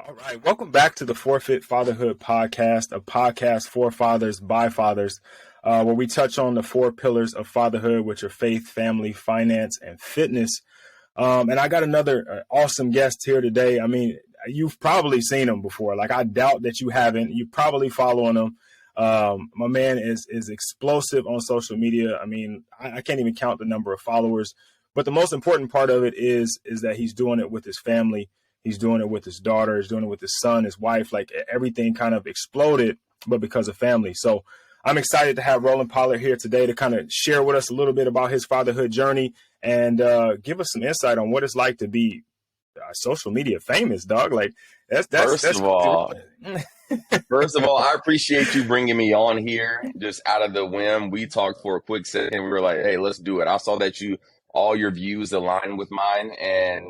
All right. Welcome back to the Forfeit Fatherhood Podcast, a podcast for fathers by fathers, where we touch on the four pillars of fatherhood, which are faith, family, finance, and fitness. And I got another awesome guest here today. I mean, you've probably seen him before. Like, I doubt that you haven't. You probably following him. My man is explosive on social media. I mean, I can't even count the number of followers. But the most important part of it is that he's doing it with his family. He's doing it with his daughter. He's doing it with his son, his wife. Like, everything kind of exploded, but because of family. So I'm excited to have Roland Pollard here today to kind of share with us a little bit about his fatherhood journey and give us some insight on what it's like to be social media famous, dog. Like, that's First that's of all, first of all, I appreciate you bringing me on here just out of the whim. We talked for a quick second. We were like, hey, let's do it. I saw that all your views align with mine. And,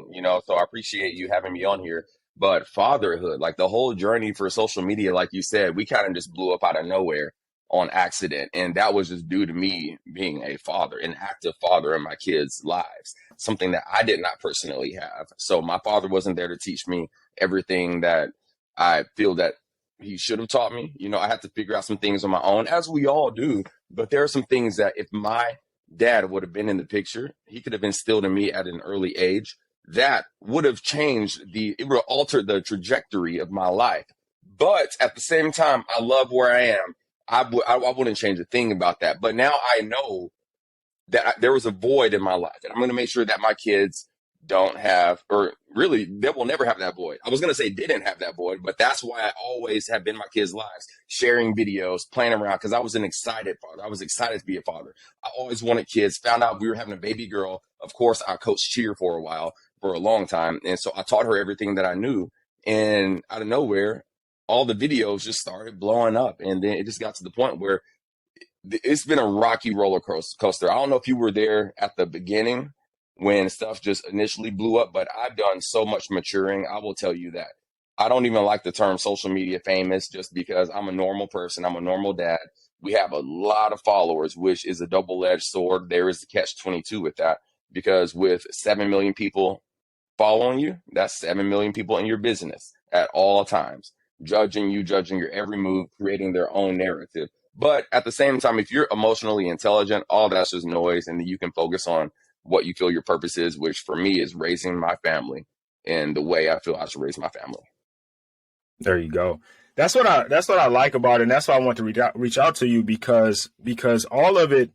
so I appreciate you having me on here. But fatherhood, like the whole journey for social media, like you said, we kind of just blew up out of nowhere on accident. And that was just due to me being a father, an active father in my kids' lives, something that I did not personally have. So my father wasn't there to teach me everything that I feel that he should have taught me. I had to figure out some things on my own, as we all do. But there are some things that if my dad would have been in the picture, he could have instilled in me at an early age that would have it would have altered the trajectory of my life. But at the same time, I love where I am. I wouldn't change a thing about that. But now I know that there was a void in my life, and I'm going to make sure that my kids don't have, or really, they will never have that void. I was going to say didn't have that void, but that's why I always have been in my kids' lives, sharing videos, playing around, because I was an excited father. I was excited to be a father. I always wanted kids. Found out we were having a baby girl. Of course, I coached cheer for a long time. And so I taught her everything that I knew. And out of nowhere, all the videos just started blowing up. And then it just got to the point where it's been a rocky roller coaster. I don't know if you were there at the beginning when stuff just initially blew up, but I've done so much maturing. I will tell you that. I don't even like the term social media famous just because I'm a normal person. I'm a normal dad. We have a lot of followers, which is a double-edged sword. There is the catch-22 with that, because with 7 million people following you, that's 7 million people in your business at all times, judging your every move, creating their own narrative. But at the same time, if you're emotionally intelligent, all that's just noise, and then you can focus on what you feel your purpose is, which for me is raising my family in the way I feel I should raise my family. There you go. That's what I like about it, and that's why I want to reach out to you because all of it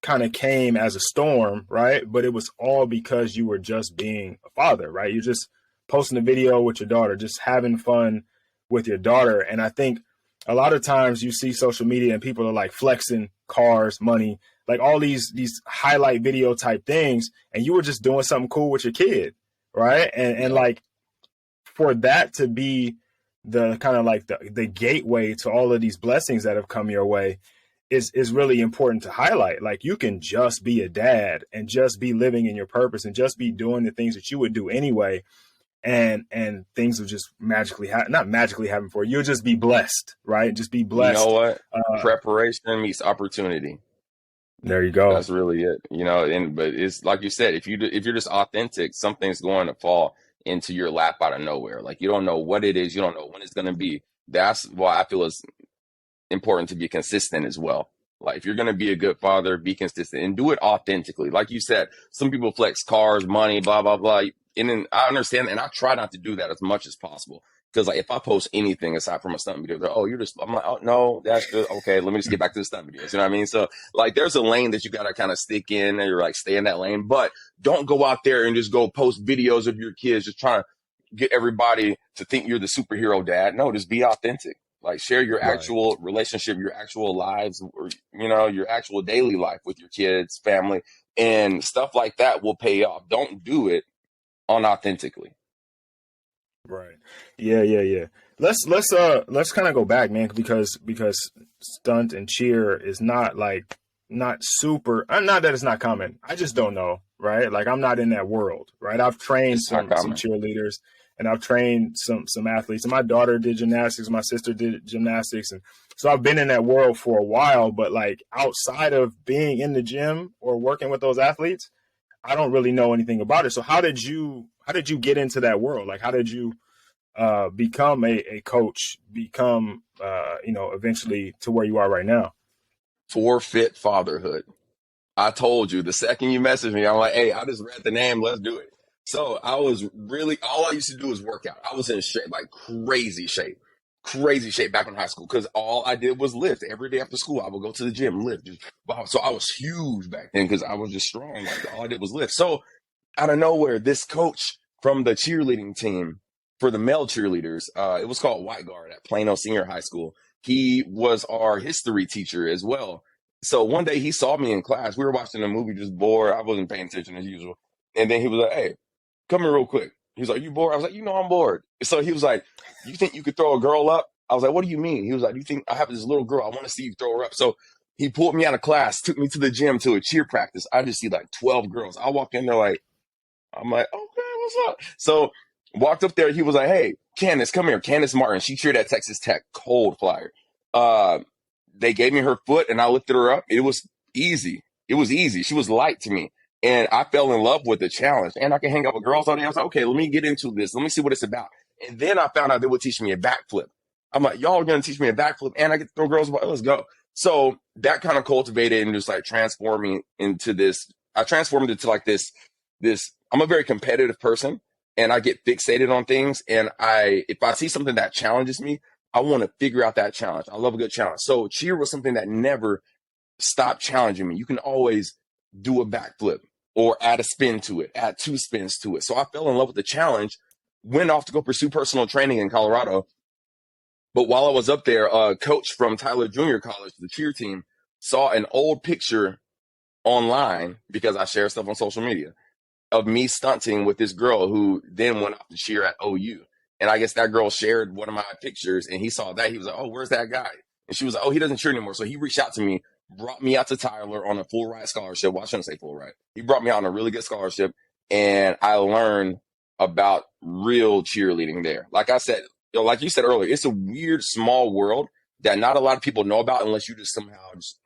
kind of came as a storm, right? But it was all because you were just being a father, right? You're just posting a video with your daughter, just having fun with your daughter. And I think a lot of times you see social media and people are like flexing cars, money, like all these highlight video type things, and you were just doing something cool with your kid, right? And like, for that to be the kind of like the gateway to all of these blessings that have come your way is really important to highlight. Like, you can just be a dad and just be living in your purpose and just be doing the things that you would do anyway. And things will just not magically happen for you. You'll just be blessed, right? Just be blessed. You know what? Preparation meets opportunity. There you go. That's really it. But it's like you said, if you're just authentic, something's going to fall into your lap out of nowhere. Like, you don't know what it is. You don't know when it's going to be. That's why I feel it's important to be consistent as well. Like, if you're going to be a good father, be consistent and do it authentically. Like you said, some people flex cars, money, blah, blah, blah. And then I understand, and I try not to do that as much as possible. Because, like, if I post anything aside from a stunt video, they're, I'm like, oh, no, that's good. Okay, let me just get back to the stunt videos. You know what I mean? So, like, there's a lane that you got to kind of stick in, and you're like, stay in that lane. But don't go out there and just go post videos of your kids just trying to get everybody to think you're the superhero dad. No, just be authentic. Like, share your actual relationship, your actual lives, or, your actual daily life with your kids, family, and stuff like that will pay off. Don't do it unauthentically. Right. Yeah. Let's kind of go back, man, because stunt and cheer is not super, not that it's not common. I just don't know, right? Like, I'm not in that world, right? I've trained some cheerleaders, and I've trained some athletes, and my daughter did gymnastics, my sister did gymnastics. And so I've been in that world for a while, but like, outside of being in the gym or working with those athletes, I don't really know anything about it. So how did you get into that world? Like, how did you become a coach, become eventually to where you are right now? Forfeit fatherhood. I told you the second you messaged me, I'm like, hey, I just read the name. Let's do it. So I was really, all I used to do was work out. I was in shape, like crazy shape back in high school. Cause all I did was lift every day after school. I would go to the gym, lift. Wow. So I was huge back then because I was just strong. Like all I did was lift. So out of nowhere, this coach from the cheerleading team for the male cheerleaders, it was called White Guard at Plano Senior High School. He was our history teacher as well. So one day he saw me in class. We were watching a movie, just bored. I wasn't paying attention as usual. And then he was like, hey, come here real quick. He was like, you bored? I was like, I'm bored. So he was like, you think you could throw a girl up? I was like, what do you mean? He was like, you think I have this little girl? I want to see you throw her up. So he pulled me out of class, took me to the gym to a cheer practice. I just see like 12 girls. I walk in there like, I'm like, okay, what's up? So walked up there. He was like, hey, Candace, come here. Candace Martin. She cheered at Texas Tech, cold flyer. They gave me her foot and I lifted her up. It was easy. It was easy. She was light to me. And I fell in love with the challenge. And I can hang out with girls all day. I was like, okay, let me get into this. Let me see what it's about. And then I found out they would teach me a backflip. I'm like, y'all are going to teach me a backflip and I get to throw girls. Let's go. So that kind of cultivated and just like transforming into this. I transformed into like this, I'm a very competitive person and I get fixated on things. And if I see something that challenges me, I want to figure out that challenge. I love a good challenge. So cheer was something that never stopped challenging me. You can always do a backflip or add a spin to it, add 2 spins to it. So I fell in love with the challenge, went off to go pursue personal training in Colorado. But while I was up there, a coach from Tyler Junior College, the cheer team, saw an old picture online because I share stuff on social media of me stunting with this girl who then went off to cheer at OU. And I guess that girl shared one of my pictures and he saw that. He was like, oh, where's that guy? And she was like, oh, he doesn't cheer anymore. So he reached out to me, brought me out to Tyler on a full ride scholarship. Well, I shouldn't say full ride. He brought me out on a really good scholarship. And I learned about real cheerleading there. Like I said, like you said earlier, it's a weird, small world that not a lot of people know about unless you just somehow just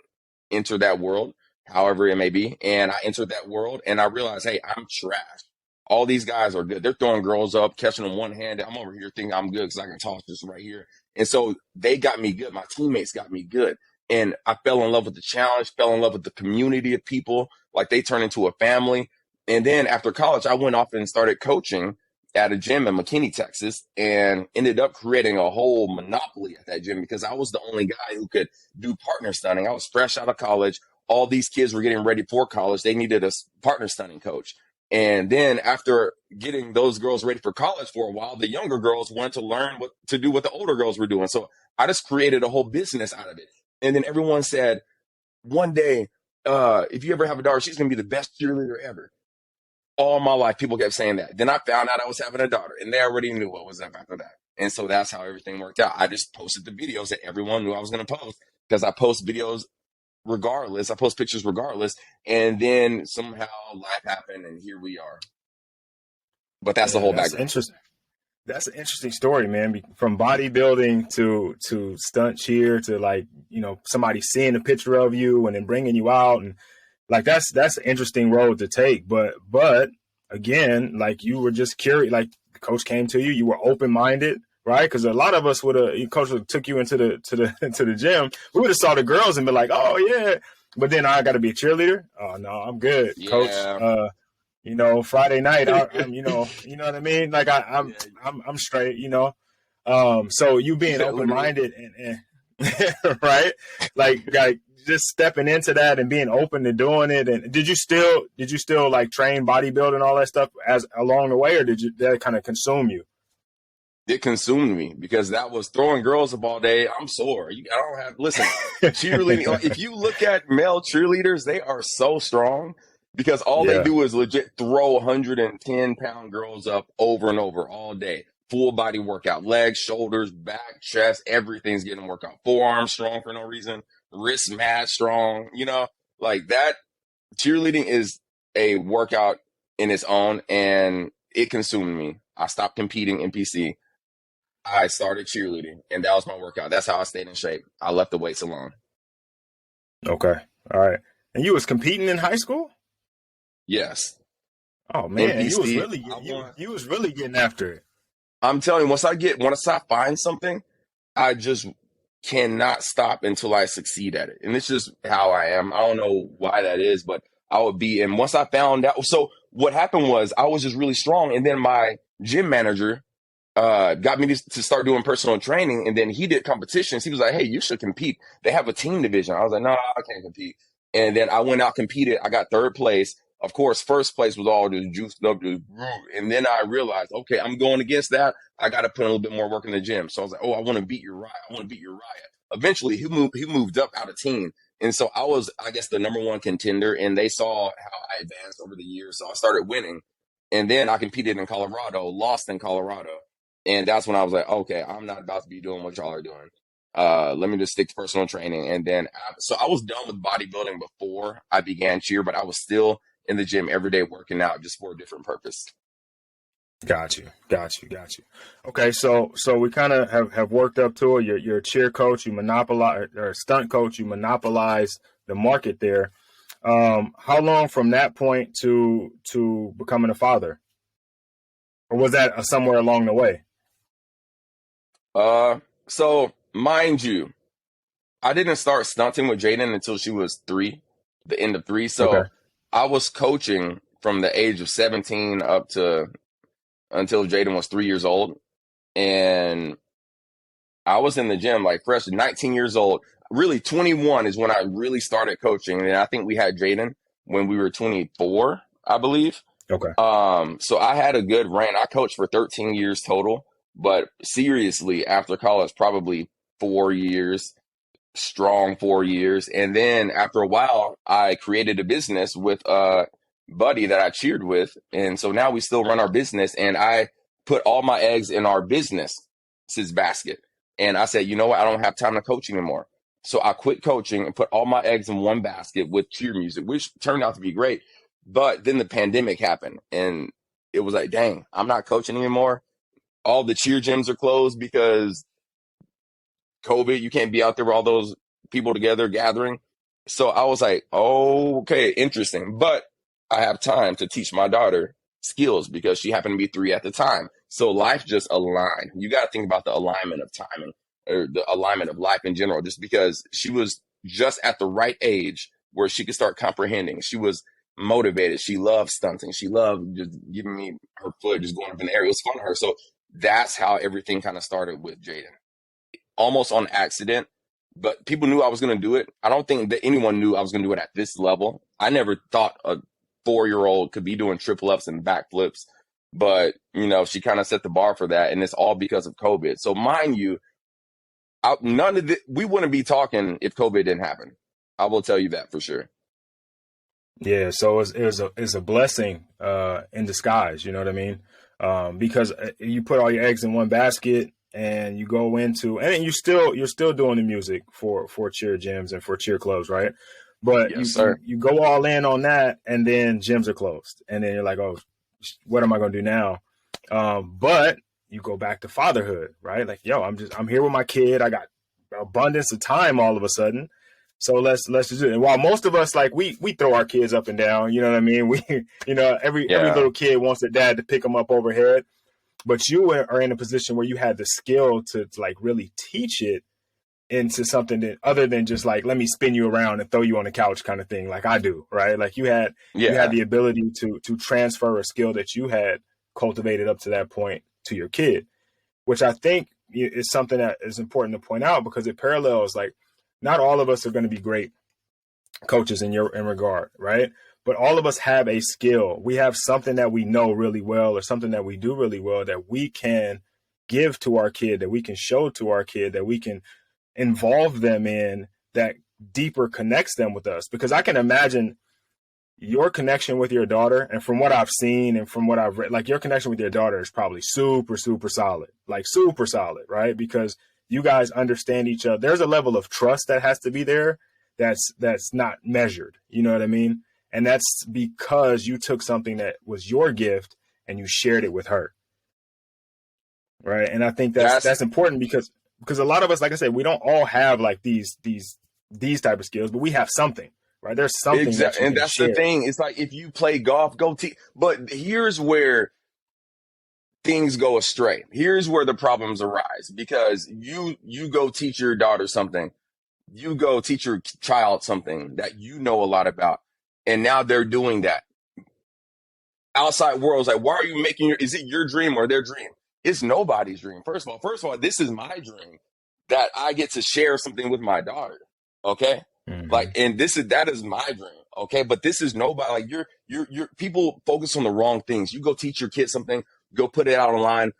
enter that world, however it may be. And I entered that world and I realized, hey, I'm trash. All these guys are good. They're throwing girls up, catching them one handed. I'm over here thinking I'm good because I can toss this right here. And so they got me good. My teammates got me good. And I fell in love with the challenge, fell in love with the community of people. Like they turned into a family. And then after college, I went off and started coaching at a gym in McKinney, Texas, and ended up creating a whole monopoly at that gym because I was the only guy who could do partner stunning. I was fresh out of college. All these kids were getting ready for college. They needed a partner stunning coach. And then after getting those girls ready for college for a while, the younger girls wanted to learn what to do what the older girls were doing. So I just created a whole business out of it. And then everyone said, one day, if you ever have a daughter, she's going to be the best cheerleader ever. All my life, people kept saying that. Then I found out I was having a daughter, and they already knew what was up after that. And so that's how everything worked out. I just posted the videos that everyone knew I was going to post because I post videos regardless. I post pictures regardless. And then somehow life happened, and here we are. But that's the Yeah, whole that's background. interesting. That's an interesting story, man. From bodybuilding to stunt cheer to like somebody seeing a picture of you and then bringing you out, and like that's an interesting road to take. But again, like you were just curious. Like the coach came to you, you were open minded, right? Because a lot of us would have coach would took you into the into the gym. We would have saw the girls and been like, oh yeah. But then I got to be a cheerleader. Oh no, I'm good, coach. Yeah. Friday night, I'm, you know what I mean? Like I'm straight, So you being open minded and right, like just stepping into that and being open to doing it. And did you still like train bodybuilding and all that stuff as along the way, or did that kind of consume you? It consumed me because that was throwing girls up all day. I'm sore. I don't have, listen, cheerleading. Like, if you look at male cheerleaders, they are so strong because all they Yeah. do is legit throw 110-pound girls up over and over all day. Full body workout, legs, shoulders, back, chest, everything's getting worked out. Forearms strong for no reason, wrists mad strong, like that. Cheerleading is a workout in its own and it consumed me. I stopped competing in PC. I started cheerleading, and that was my workout. That's how I stayed in shape. I left the weights alone. Okay. All right. And you was competing in high school? Yes. Oh man, NPC, I you won. was really getting after it. I'm telling you, once I find something, I just cannot stop until I succeed at it. And it's just how I am. I don't know why that is, but I would be. And once I found out, so what happened was I was just really strong. And then my gym manager got me to start doing personal training. And then he did competitions. He was like, hey, you should compete. They have a team division. I was like, no, I can't compete. And then I went out, competed. I got third place. Of course, first place was all just juiced up. And then I realized, okay, I'm going against that. I got to put a little bit more work in the gym. So I was like, oh, I want to beat Uriah. I want to beat Uriah. Eventually, he moved up out of team. And so I was, I guess, the number one contender. And they saw how I advanced over the years. So I started winning. And then I competed in Colorado, lost in Colorado. And that's when I was like, okay, I'm not about to be doing what y'all are doing. Let me just stick to personal training. And then, so I was done with bodybuilding before I began cheer, but I was still in the gym every day working out just for a different purpose. Got you. Okay, so we kind of have worked up to it. You're a cheer coach, you monopolize, or a stunt coach, you monopolize the market there. How long from that point to becoming a father? Or was that somewhere along the way? So mind you, I didn't start stunting with Jaden until she was 3, the end of 3. So Okay. I was coaching from the age of 17 up to until Jaden was 3 years old. And I was in the gym like fresh, 19 years old. Really, 21 is when I really started coaching. And I think we had Jaden when we were 24, I believe. Okay. So I had a good reign. I coached for 13 years total, but seriously, after college, probably 4 years, strong 4 years. And then after a while, I created a business with a buddy that I cheered with. And so now we still run our business, and I put all my eggs in our business's basket. And I said, you know what? I don't have time to coach anymore. So I quit coaching and put all my eggs in one basket with cheer music, which turned out to be great. But then the pandemic happened, and it was like, dang, I'm not coaching anymore. All the cheer gyms are closed because COVID. You can't be out there with all those people together gathering. So I was like, oh, okay, interesting. But I have time to teach my daughter skills because she happened to be 3 at the time. So life just aligned. You got to think about the alignment of timing, or the alignment of life in general, just because she was just at the right age where she could start comprehending. She was motivated. She loved stunting. She loved just giving me her foot, just going up in the air. It was fun to her. So that's how everything kind of started with Jaden. Almost on accident, but people knew I was going to do it. I don't think that anyone knew I was going to do it at this level. I never thought a 4-year-old could be doing triple ups and backflips, but you know, she kind of set the bar for that, and it's all because of COVID. So mind you, we wouldn't be talking if COVID didn't happen. I will tell you that for sure. Yeah, so it's a blessing in disguise, you know what I mean? Because you put all your eggs in one basket, and you go into, and then you're still doing the music for cheer gyms and for cheer clubs, right? But Yes, sir. you go all in on that, and then gyms are closed, and then you're like, oh, what am I going to do now? But you go back to fatherhood, right? Like, yo, I'm here with my kid. I got abundance of time all of a sudden. So let's just do it. And while most of us, like, we throw our kids up and down, you know what I mean? We, you know, every little kid wants their dad to pick them up overhead. But you are in a position where you had the skill to like really teach it into something that other than just like, let me spin you around and throw you on the couch kind of thing, like I do, right? Like you had the ability to transfer a skill that you had cultivated up to that point to your kid, which I think is something that is important to point out because it parallels, like, not all of us are going to be great coaches in regard, right? But all of us have a skill. We have something that we know really well, or something that we do really well that we can give to our kid, that we can show to our kid, that we can involve them in, that deeper connects them with us. Because I can imagine your connection with your daughter, and from what I've seen and from what I've read, like, your connection with your daughter is probably super, super solid, like super solid, right? Because you guys understand each other. There's a level of trust that has to be there that's not measured. You know what I mean? And that's because you took something that was your gift and you shared it with her. Right. And I think that's important because a lot of us, like I said, we don't all have like these type of skills, but we have something, right? There's something. Exactly. And that's share. The thing. It's like, if you play golf, go teach. But here's where things go astray. Here's where the problems arise, because you go teach your daughter something, you go teach your child something that you know a lot about, and now they're doing that. Outside world's like, why are you making is it your dream or their dream? It's nobody's dream. First of all, this is my dream that I get to share something with my daughter. Okay. Like, and that is my dream. Okay. But this is nobody. Like, you're people focus on the wrong things. You go teach your kid something, go put it out online.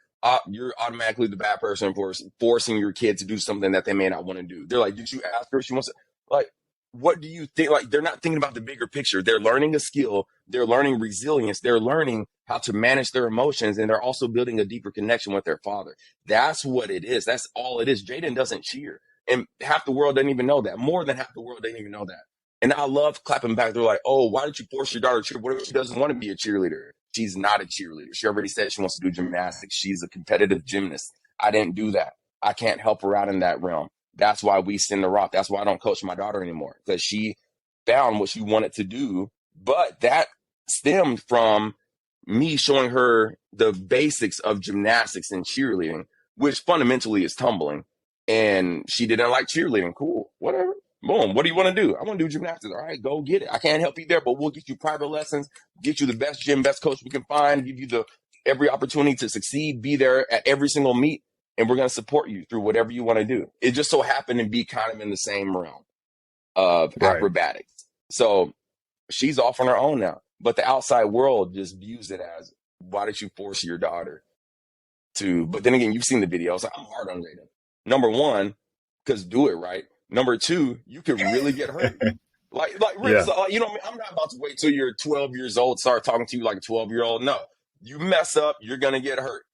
You're automatically the bad person for forcing your kid to do something that they may not want to do. They're like, did you ask her if she wants to? Like, what do you think? Like, they're not thinking about the bigger picture. They're learning a skill. They're learning resilience. They're learning how to manage their emotions. And they're also building a deeper connection with their father. That's what it is. That's all it is. Jaden doesn't cheer. And half the world doesn't even know that. More than half the world doesn't even know that. And I love clapping back. They're like, oh, why did you force your daughter to cheer? What if she doesn't want to be a cheerleader? She's not a cheerleader. She already said she wants to do gymnastics. She's a competitive gymnast. I didn't do that. I can't help her out in that realm. That's why we send her off. That's why I don't coach my daughter anymore, because she found what she wanted to do. But that stemmed from me showing her the basics of gymnastics and cheerleading, which fundamentally is tumbling. And she didn't like cheerleading. Cool, whatever. Boom. What do you want to do? I want to do gymnastics. All right, go get it. I can't help you there, but we'll get you private lessons, get you the best gym, best coach we can find, give you every opportunity to succeed, be there at every single meet. And we're going to support you through whatever you want to do. It just so happened to be kind of in the same realm of acrobatics. So she's off on her own now. But the outside world just views it as, why did you force your daughter to? But then again, you've seen the videos. I'm hard on Jaden. Number one, because do it right. Number two, you could really get hurt. Like, Yeah. so, you know what I mean? I'm not about to wait till you're 12 years old, start talking to you like a 12-year-old. No, you mess up, you're going to get hurt.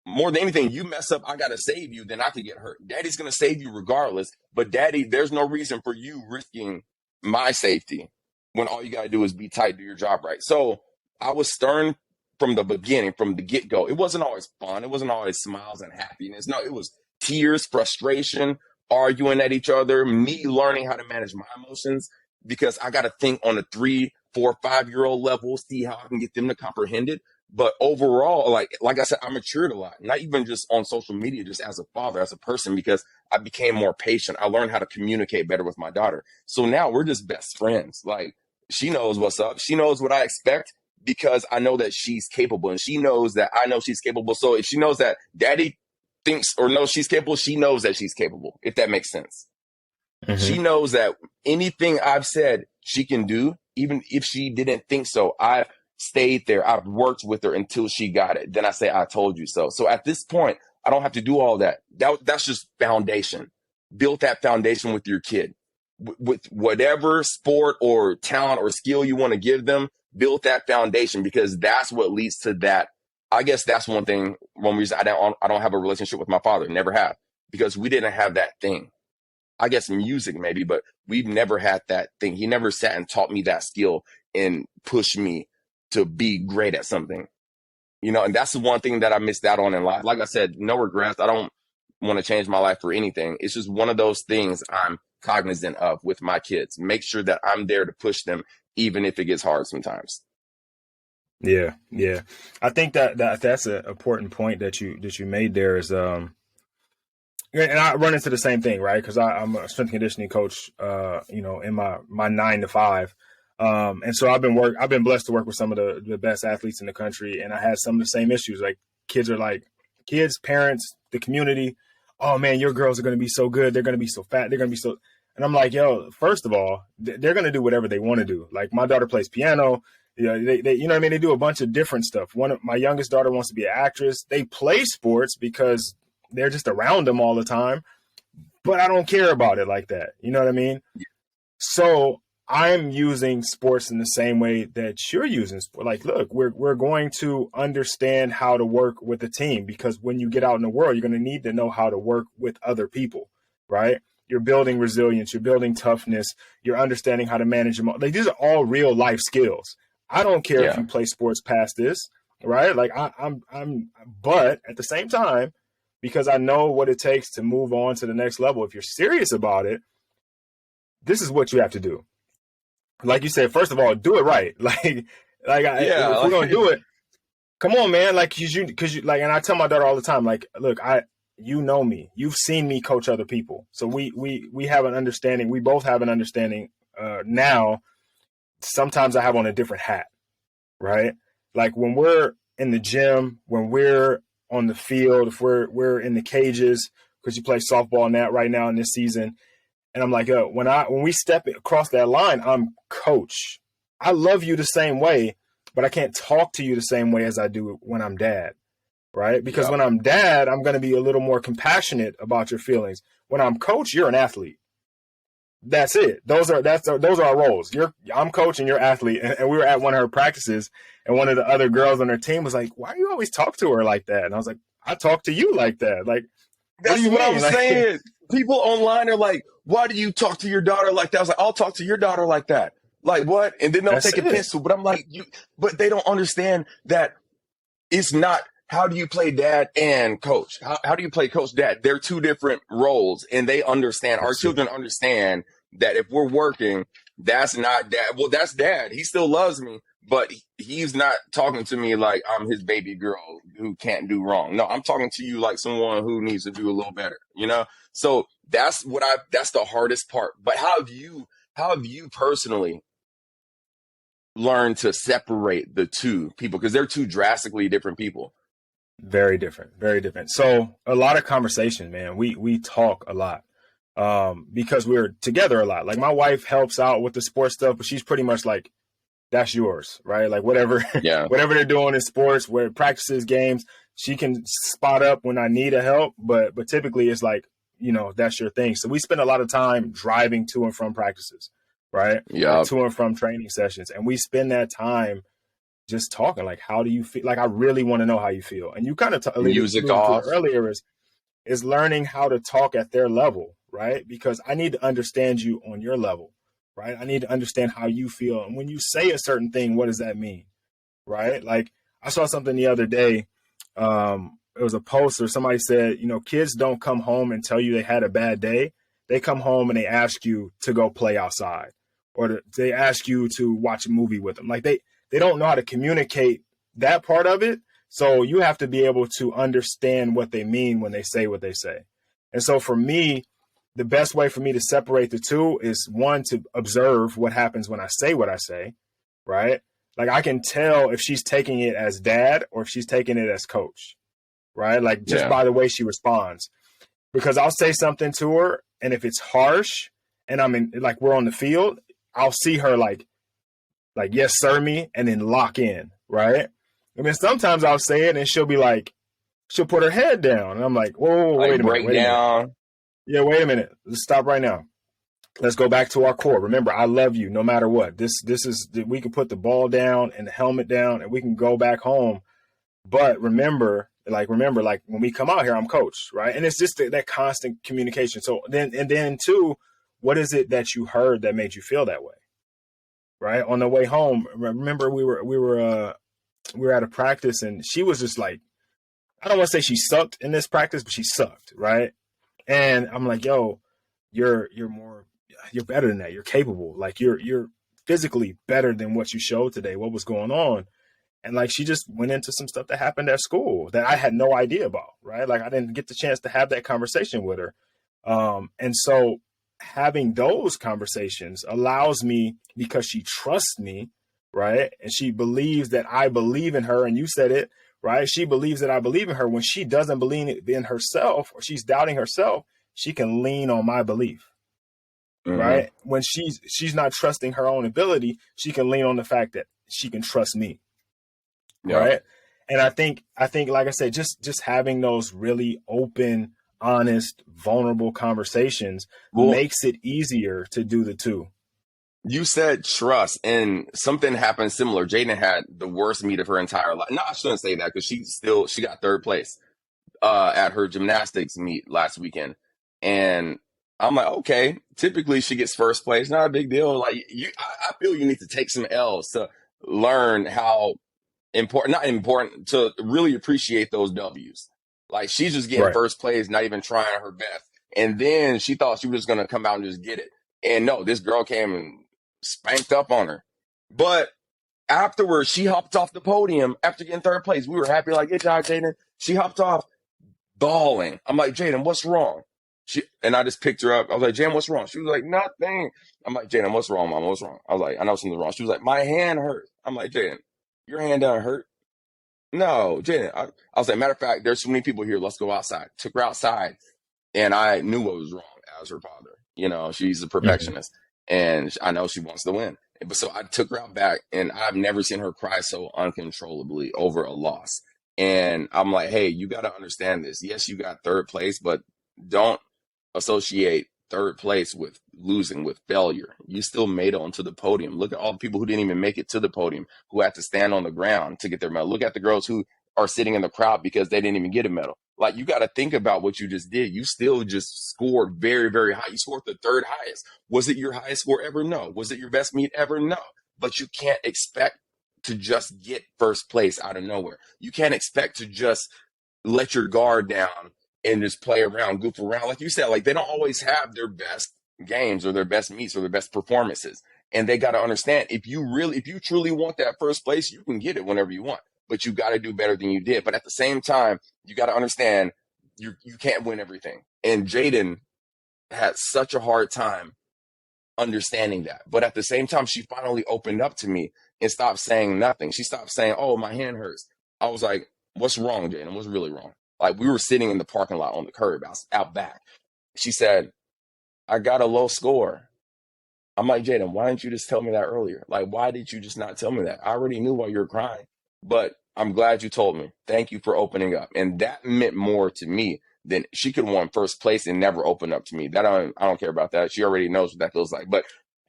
More than anything, you mess up, I got to save you, then I could get hurt. Daddy's going to save you regardless. But daddy, there's no reason for you risking my safety when all you got to do is be tight, do your job right. So I was stern from the beginning, from the get-go. It wasn't always fun. It wasn't always smiles and happiness. No, it was tears, frustration, arguing at each other, me learning how to manage my emotions, because I got to think on a 3, 4, 5-year-old level, see how I can get them to comprehend it. But overall, like I said, I matured a lot, not even just on social media, just as a father, as a person, because I became more patient. I learned how to communicate better with my daughter. So now we're just best friends. Like, she knows what's up. She knows what I expect, because I know that she's capable, and she knows that I know she's capable. So if she knows that daddy thinks or knows she's capable, she knows that she's capable, if that makes sense. Mm-hmm. She knows that anything I've said she can do, even if she didn't think so. I stayed there. I've worked with her until she got it. Then I say, I told you so. So at this point, I don't have to do all that. That's just foundation. Build that foundation with your kid. With whatever sport or talent or skill you want to give them, build that foundation, because that's what leads to that. I guess that's one reason I don't have a relationship with my father. Never have, because we didn't have that thing. I guess music maybe, but we've never had that thing. He never sat and taught me that skill and pushed me to be great at something, and that's the one thing that I missed out on in life. Like I said, no regrets. I don't want to change my life for anything. It's just one of those things I'm cognizant of with my kids. Make sure that I'm there to push them, even if it gets hard sometimes. Yeah. I think that's an important point that you made there is, and I run into the same thing, right? Because I'm a strength and conditioning coach, in my 9 to 5. And so I've been blessed to work with some of the best athletes in the country. And I had some of the same issues. Like, kids, parents, the community. Oh man, your girls are going to be so good. They're going to be so fat. They're going to be so, and I'm like, yo, first of all, they're going to do whatever they want to do. Like, my daughter plays piano. They you know what I mean? They do a bunch of different stuff. My youngest daughter wants to be an actress. They play sports because they're just around them all the time, but I don't care about it like that. You know what I mean? So I'm using sports in the same way that you're using sport. Like, look, we're going to understand how to work with a team, because when you get out in the world, you're going to need to know how to work with other people, right? You're building resilience, you're building toughness, you're understanding how to manage them. Like, these are all real life skills. I don't care if you play sports past this, right? Like, but at the same time, because I know what it takes to move on to the next level, if you're serious about it, this is what you have to do. Like you said, first of all, do it right. If we're going to do it, Come on, man. Like, cause you, like, and I tell my daughter all the time, like, look, you know me, you've seen me coach other people. So we have an understanding. We both have an understanding, now. Sometimes I have on a different hat, right? Like when we're in the gym, when we're on the field, if we're in the cages, because you play softball and that right now in this season. And I'm like, when we step across that line, I'm coach. I love you the same way, but I can't talk to you the same way as I do when I'm dad, right? Because Yep. when I'm dad, I'm going to be a little more compassionate about your feelings. When I'm coach, you're an athlete. That's it. Those are our roles. I'm coach and you're athlete. And we were at one of her practices, and one of the other girls on her team was like, "Why do you always talk to her like that?" And I was like, "I talk to you like that. Like, what do That's you what I'm mean?" Like, saying. People online are like, why do you talk to your daughter like that? I was like, I'll talk to your daughter like that. Like what? And then they'll that's take a it. pistol. But I'm like, but they don't understand that it's not how do you play dad and coach? How do you play coach dad? They're two different roles, and they understand, our That's it. children understand that if we're working, that's not dad. Well, that's dad. He still loves me, but he's not talking to me like I'm his baby girl who can't do wrong. No, I'm talking to you like someone who needs to do a little better, you know? So that's the hardest part. But how have you personally learned to separate the two people? Because they're two drastically different people. Very different. Very different. So a lot of conversation, man. We talk a lot. Because we're together a lot. Like my wife helps out with the sports stuff, but she's pretty much like, that's yours, right? Like whatever, Yeah. whatever they're doing in sports, where practices, games, she can spot up when I need a help. But typically it's like, that's your thing. So we spend a lot of time driving to and from practices, right? Or Yeah. to and from training sessions. And we spend that time just talking, like, how do you feel? Like, I really want to know how you feel. And you kind of alluded Music to it off. earlier, is learning how to talk at their level, right? Because I need to understand you on your level, right? I need to understand how you feel. And when you say a certain thing, what does that mean, right? Like I saw something the other day. It was a post or somebody said, kids don't come home and tell you they had a bad day. They come home and they ask you to go play outside, or they ask you to watch a movie with them. Like they don't know how to communicate that part of it. So you have to be able to understand what they mean when they say what they say. And so for me, the best way for me to separate the two is, one, to observe what happens when I say what I say, right? Like I can tell if she's taking it as dad or if she's taking it as coach, right? Like just Yeah. by the way she responds. Because I'll say something to her, and if it's harsh and I'm in, like, we're on the field, I'll see her like yes sir me, and then lock in, right? And then sometimes I'll say it and she'll put her head down, and I'm like, whoa, Like wait a minute, breakdown. yeah, wait a minute, let's stop right now. Let's go back to our core. Remember, I love you no matter what. This is, we can put the ball down and the helmet down and we can go back home. But remember, like when we come out here, I'm coach, right? And it's just that constant communication. So then two, what is it that you heard that made you feel that way, right? On the way home, remember we were at a practice and she was just like, I don't want to say she sucked in this practice, but she sucked, right? And I'm like, yo, you're better than that. You're capable. Like you're physically better than what you showed today. What was going on? And like she just went into some stuff that happened at school that I had no idea about, right? Like I didn't get the chance to have that conversation with her. And so having those conversations allows me, because she trusts me, right? And she believes that I believe in her. And you said it, right? She believes that I believe in her. When she doesn't believe in herself or she's doubting herself, she can lean on my belief, Hmm. right? When she's not trusting her own ability, she can lean on the fact that she can trust me, Yeah. right? And I think like I said, just having those really open, honest, vulnerable conversations Well, makes it easier to do the two. you said trust, and something happened similar. Jaden had the worst meet of her entire life. No, I shouldn't say that because she got third place at her gymnastics meet last weekend, and I'm like, okay. Typically, she gets first place. Not a big deal. Like I feel you need to take some L's to learn how important, not important, to really appreciate those W's. Like she's just getting Right. first place, not even trying her best. And then she thought she was just gonna come out and just get it. And no, this girl came and spanked up on her. But Afterwards, she hopped off the podium after getting third place. We were happy, like, good job, Jaden. She hopped off bawling. I'm like, Jaden, what's wrong? And I just picked her up. I was like, Jaden, what's wrong? She was like, nothing. I'm like, Jaden, what's wrong, Mama? What's wrong? I was like, I know something's wrong. She was like, my hand hurts. I'm like, Jaden, your hand doesn't hurt. No, Jaden. I was like, matter of fact, there's so many people here. Let's go outside. Took her outside, and I knew what was wrong as her father. You know, she's a perfectionist, and I know she wants to win. But so I took her out back, and I've never seen her cry so uncontrollably over a loss. And I'm like, hey, you got to understand this. Yes, you got third place, but don't associate third place with losing, with failure. You still made it onto the podium. Look at all the people who didn't even make it to the podium, who had to stand on the ground to get their medal. Look at the girls who are sitting in the crowd because they didn't even get a medal. Like, you got to think about what you just did. You still just scored very, very high. You scored the third highest. Was it your highest score ever? No. Was it your best meet ever? No. But you can't expect to just get first place out of nowhere. You can't expect to just let your guard down and just play around, goof around. Like you said, like, they don't always have their best games or their best meets or their best performances. And they got to understand, if you truly want that first place, you can get it whenever you want, but you got to do better than you did. But at the same time, you got to understand you can't win everything. And Jaden had such a hard time understanding that. But at the same time, she finally opened up to me and stopped saying nothing. She stopped saying, oh, my hand hurts. I was like, what's wrong, Jaden? What's really wrong? Like, we were sitting in the parking lot on the curb out back. She said, I got a low score. I'm like, Jaden, why didn't you just tell me that earlier? Like, why did you just not tell me that? I already knew why you were crying, but I'm glad you told me. Thank you for opening up. And that meant more to me than she could have won first place and never opened up to me. That I don't care about that. She already knows what that feels like. But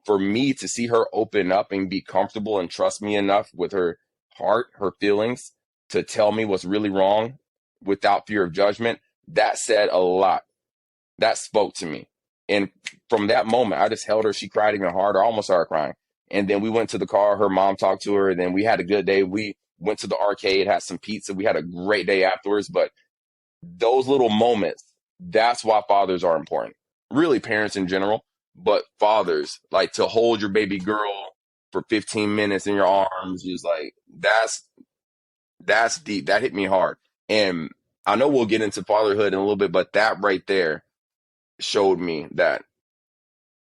for me to see her open up and be comfortable and trust me enough with her heart, her feelings, to tell me what's really wrong without fear of judgment, that said a lot. That spoke to me. And from that moment, I just held her. She cried even harder. I almost started crying. And then we went to the car. Her mom talked to her. And then we had a good day. We went to the arcade, had some pizza. We had a great day afterwards. But those little moments, that's why fathers are important. Really, parents in general. But fathers, like, to hold your baby girl for 15 minutes in your arms is like, that's deep. That hit me hard. And I know we'll get into fatherhood in a little bit, but that right there showed me that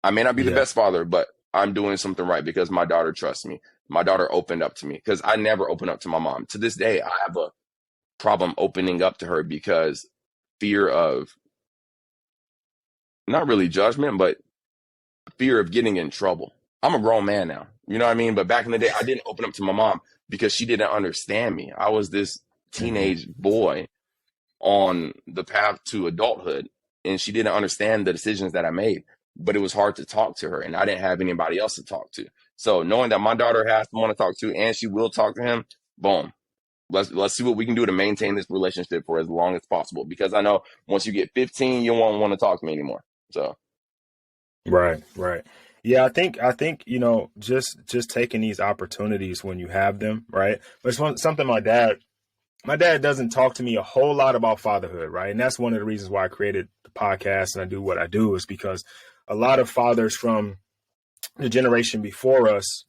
I may not be the best father, but I'm doing something right because my daughter trusts me. My daughter opened up to me because I never opened up to my mom. To this day, I have a problem opening up to her because fear of not really judgment, but fear of getting in trouble. I'm a grown man now. You know what I mean? But back in the day, I didn't open up to my mom because she didn't understand me. I was this teenage boy on the path to adulthood, and she didn't understand the decisions that I made. But it was hard to talk to her, and I didn't have anybody else to talk to. So knowing that my daughter has someone to talk to, and she will talk to him, boom. Let's see what we can do to maintain this relationship for as long as possible. Because I know once you get 15, you won't want to talk to me anymore. So, right. Yeah, I think just taking these opportunities when you have them, right? But it's something my dad doesn't talk to me a whole lot about fatherhood, right? And that's one of the reasons why I created the podcast and I do what I do, is because a lot of fathers from the generation before us,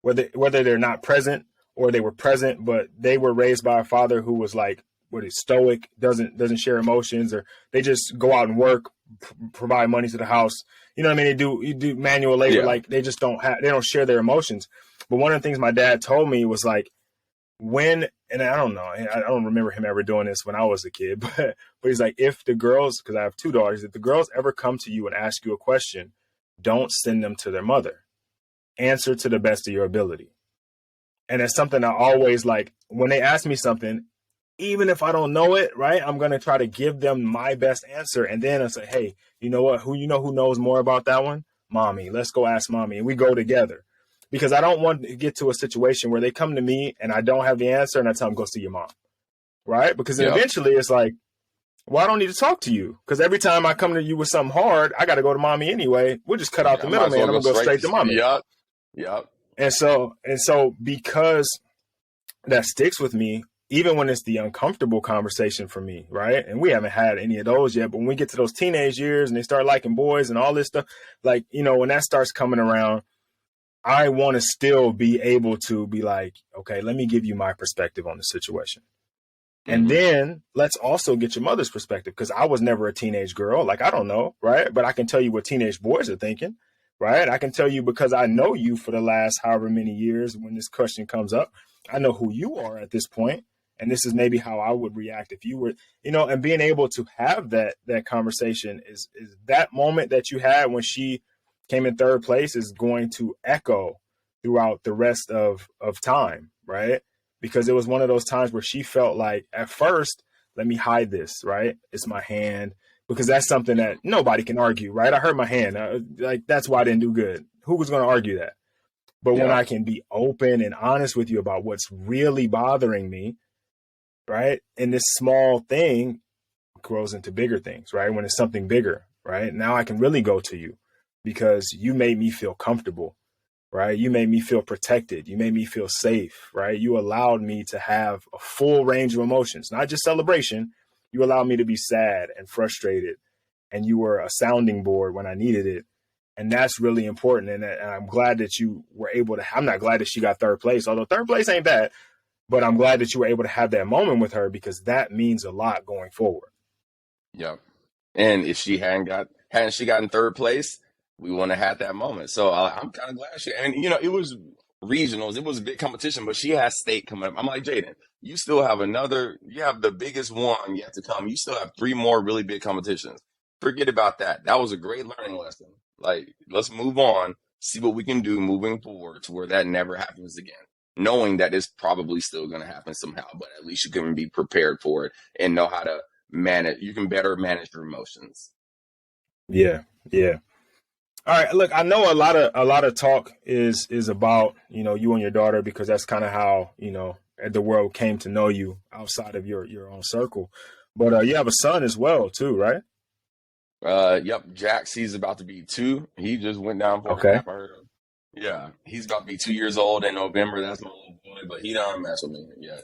whether they're not present or they were present, but they were raised by a father who was like, what is stoic, doesn't share emotions, or they just go out and work, provide money to the house. You know what I mean? You do manual labor. yeah. Like, they don't share their emotions. But one of the things my dad told me was like, and I don't know, I don't remember him ever doing this when I was a kid, but he's like, if the girls, because I have two daughters, if the girls ever come to you and ask you a question, don't send them to their mother. Answer to the best of your ability. And it's something I always, like, when they ask me something, even if I don't know it, right, I'm going to try to give them my best answer. And then I say, hey, you know what, who knows more about that one? Mommy. Let's go ask mommy. And we go together. Because I don't want to get to a situation where they come to me and I don't have the answer and I tell them, go see your mom. Right? Because then eventually it's like, well, I don't need to talk to you. Because every time I come to you with something hard, I got to go to mommy anyway. We'll just cut out the middleman. I'm going to go straight to mommy. Yep. And so because that sticks with me, even when it's the uncomfortable conversation for me, right? And we haven't had any of those yet. But when we get to those teenage years and they start liking boys and all this stuff, like, when that starts coming around, I want to still be able to be like, okay, let me give you my perspective on the situation. And Mm-hmm. then let's also get your mother's perspective because I was never a teenage girl. Like, I don't know, right? But I can tell you what teenage boys are thinking, right? I can tell you because I know you for the last however many years when this question comes up. I know who you are at this point, and this is maybe how I would react if you were, and being able to have that conversation is that moment that you had when she came in third place is going to echo throughout the rest of time, right? Because it was one of those times where she felt like at first, let me hide this, right? It's my hand, because that's something that nobody can argue, right? I hurt my hand. Like, that's why I didn't do good. Who was going to argue that? But when Yeah. I can be open and honest with you about what's really bothering me, right? And this small thing grows into bigger things, right? When it's something bigger, right? Now I can really go to you because you made me feel comfortable, right? You made me feel protected. You made me feel safe, right? You allowed me to have a full range of emotions, not just celebration. You allowed me to be sad and frustrated, and you were a sounding board when I needed it. And that's really important. And I'm glad that you were able to, I'm not glad that she got third place, although third place ain't bad, but I'm glad that you were able to have that moment with her because that means a lot going forward. Yeah. And if she hadn't she gotten third place, we wouldn't have had that moment. So I'm kind of glad and it was regionals, it was a big competition, but she has state coming up. I'm like, Jaden, you have the biggest one yet to come. You still have three more really big competitions. Forget about that. That was a great learning lesson. Like, let's move on, see what we can do moving forward to where that never happens again. Knowing that it's probably still going to happen somehow, but at least you can be prepared for it and know how to manage. You can better manage your emotions. Yeah. Yeah. All right. Look, I know a lot of talk is about, you and your daughter because that's kind of how, the world came to know you outside of your own circle. But you have a son as well, too, right? Yep, Jax, he's about to be 2. He just went down for a Okay. nap. I heard him. Yeah, he's about to be 2 years old in November. That's my little boy, but he don't mess with me yet.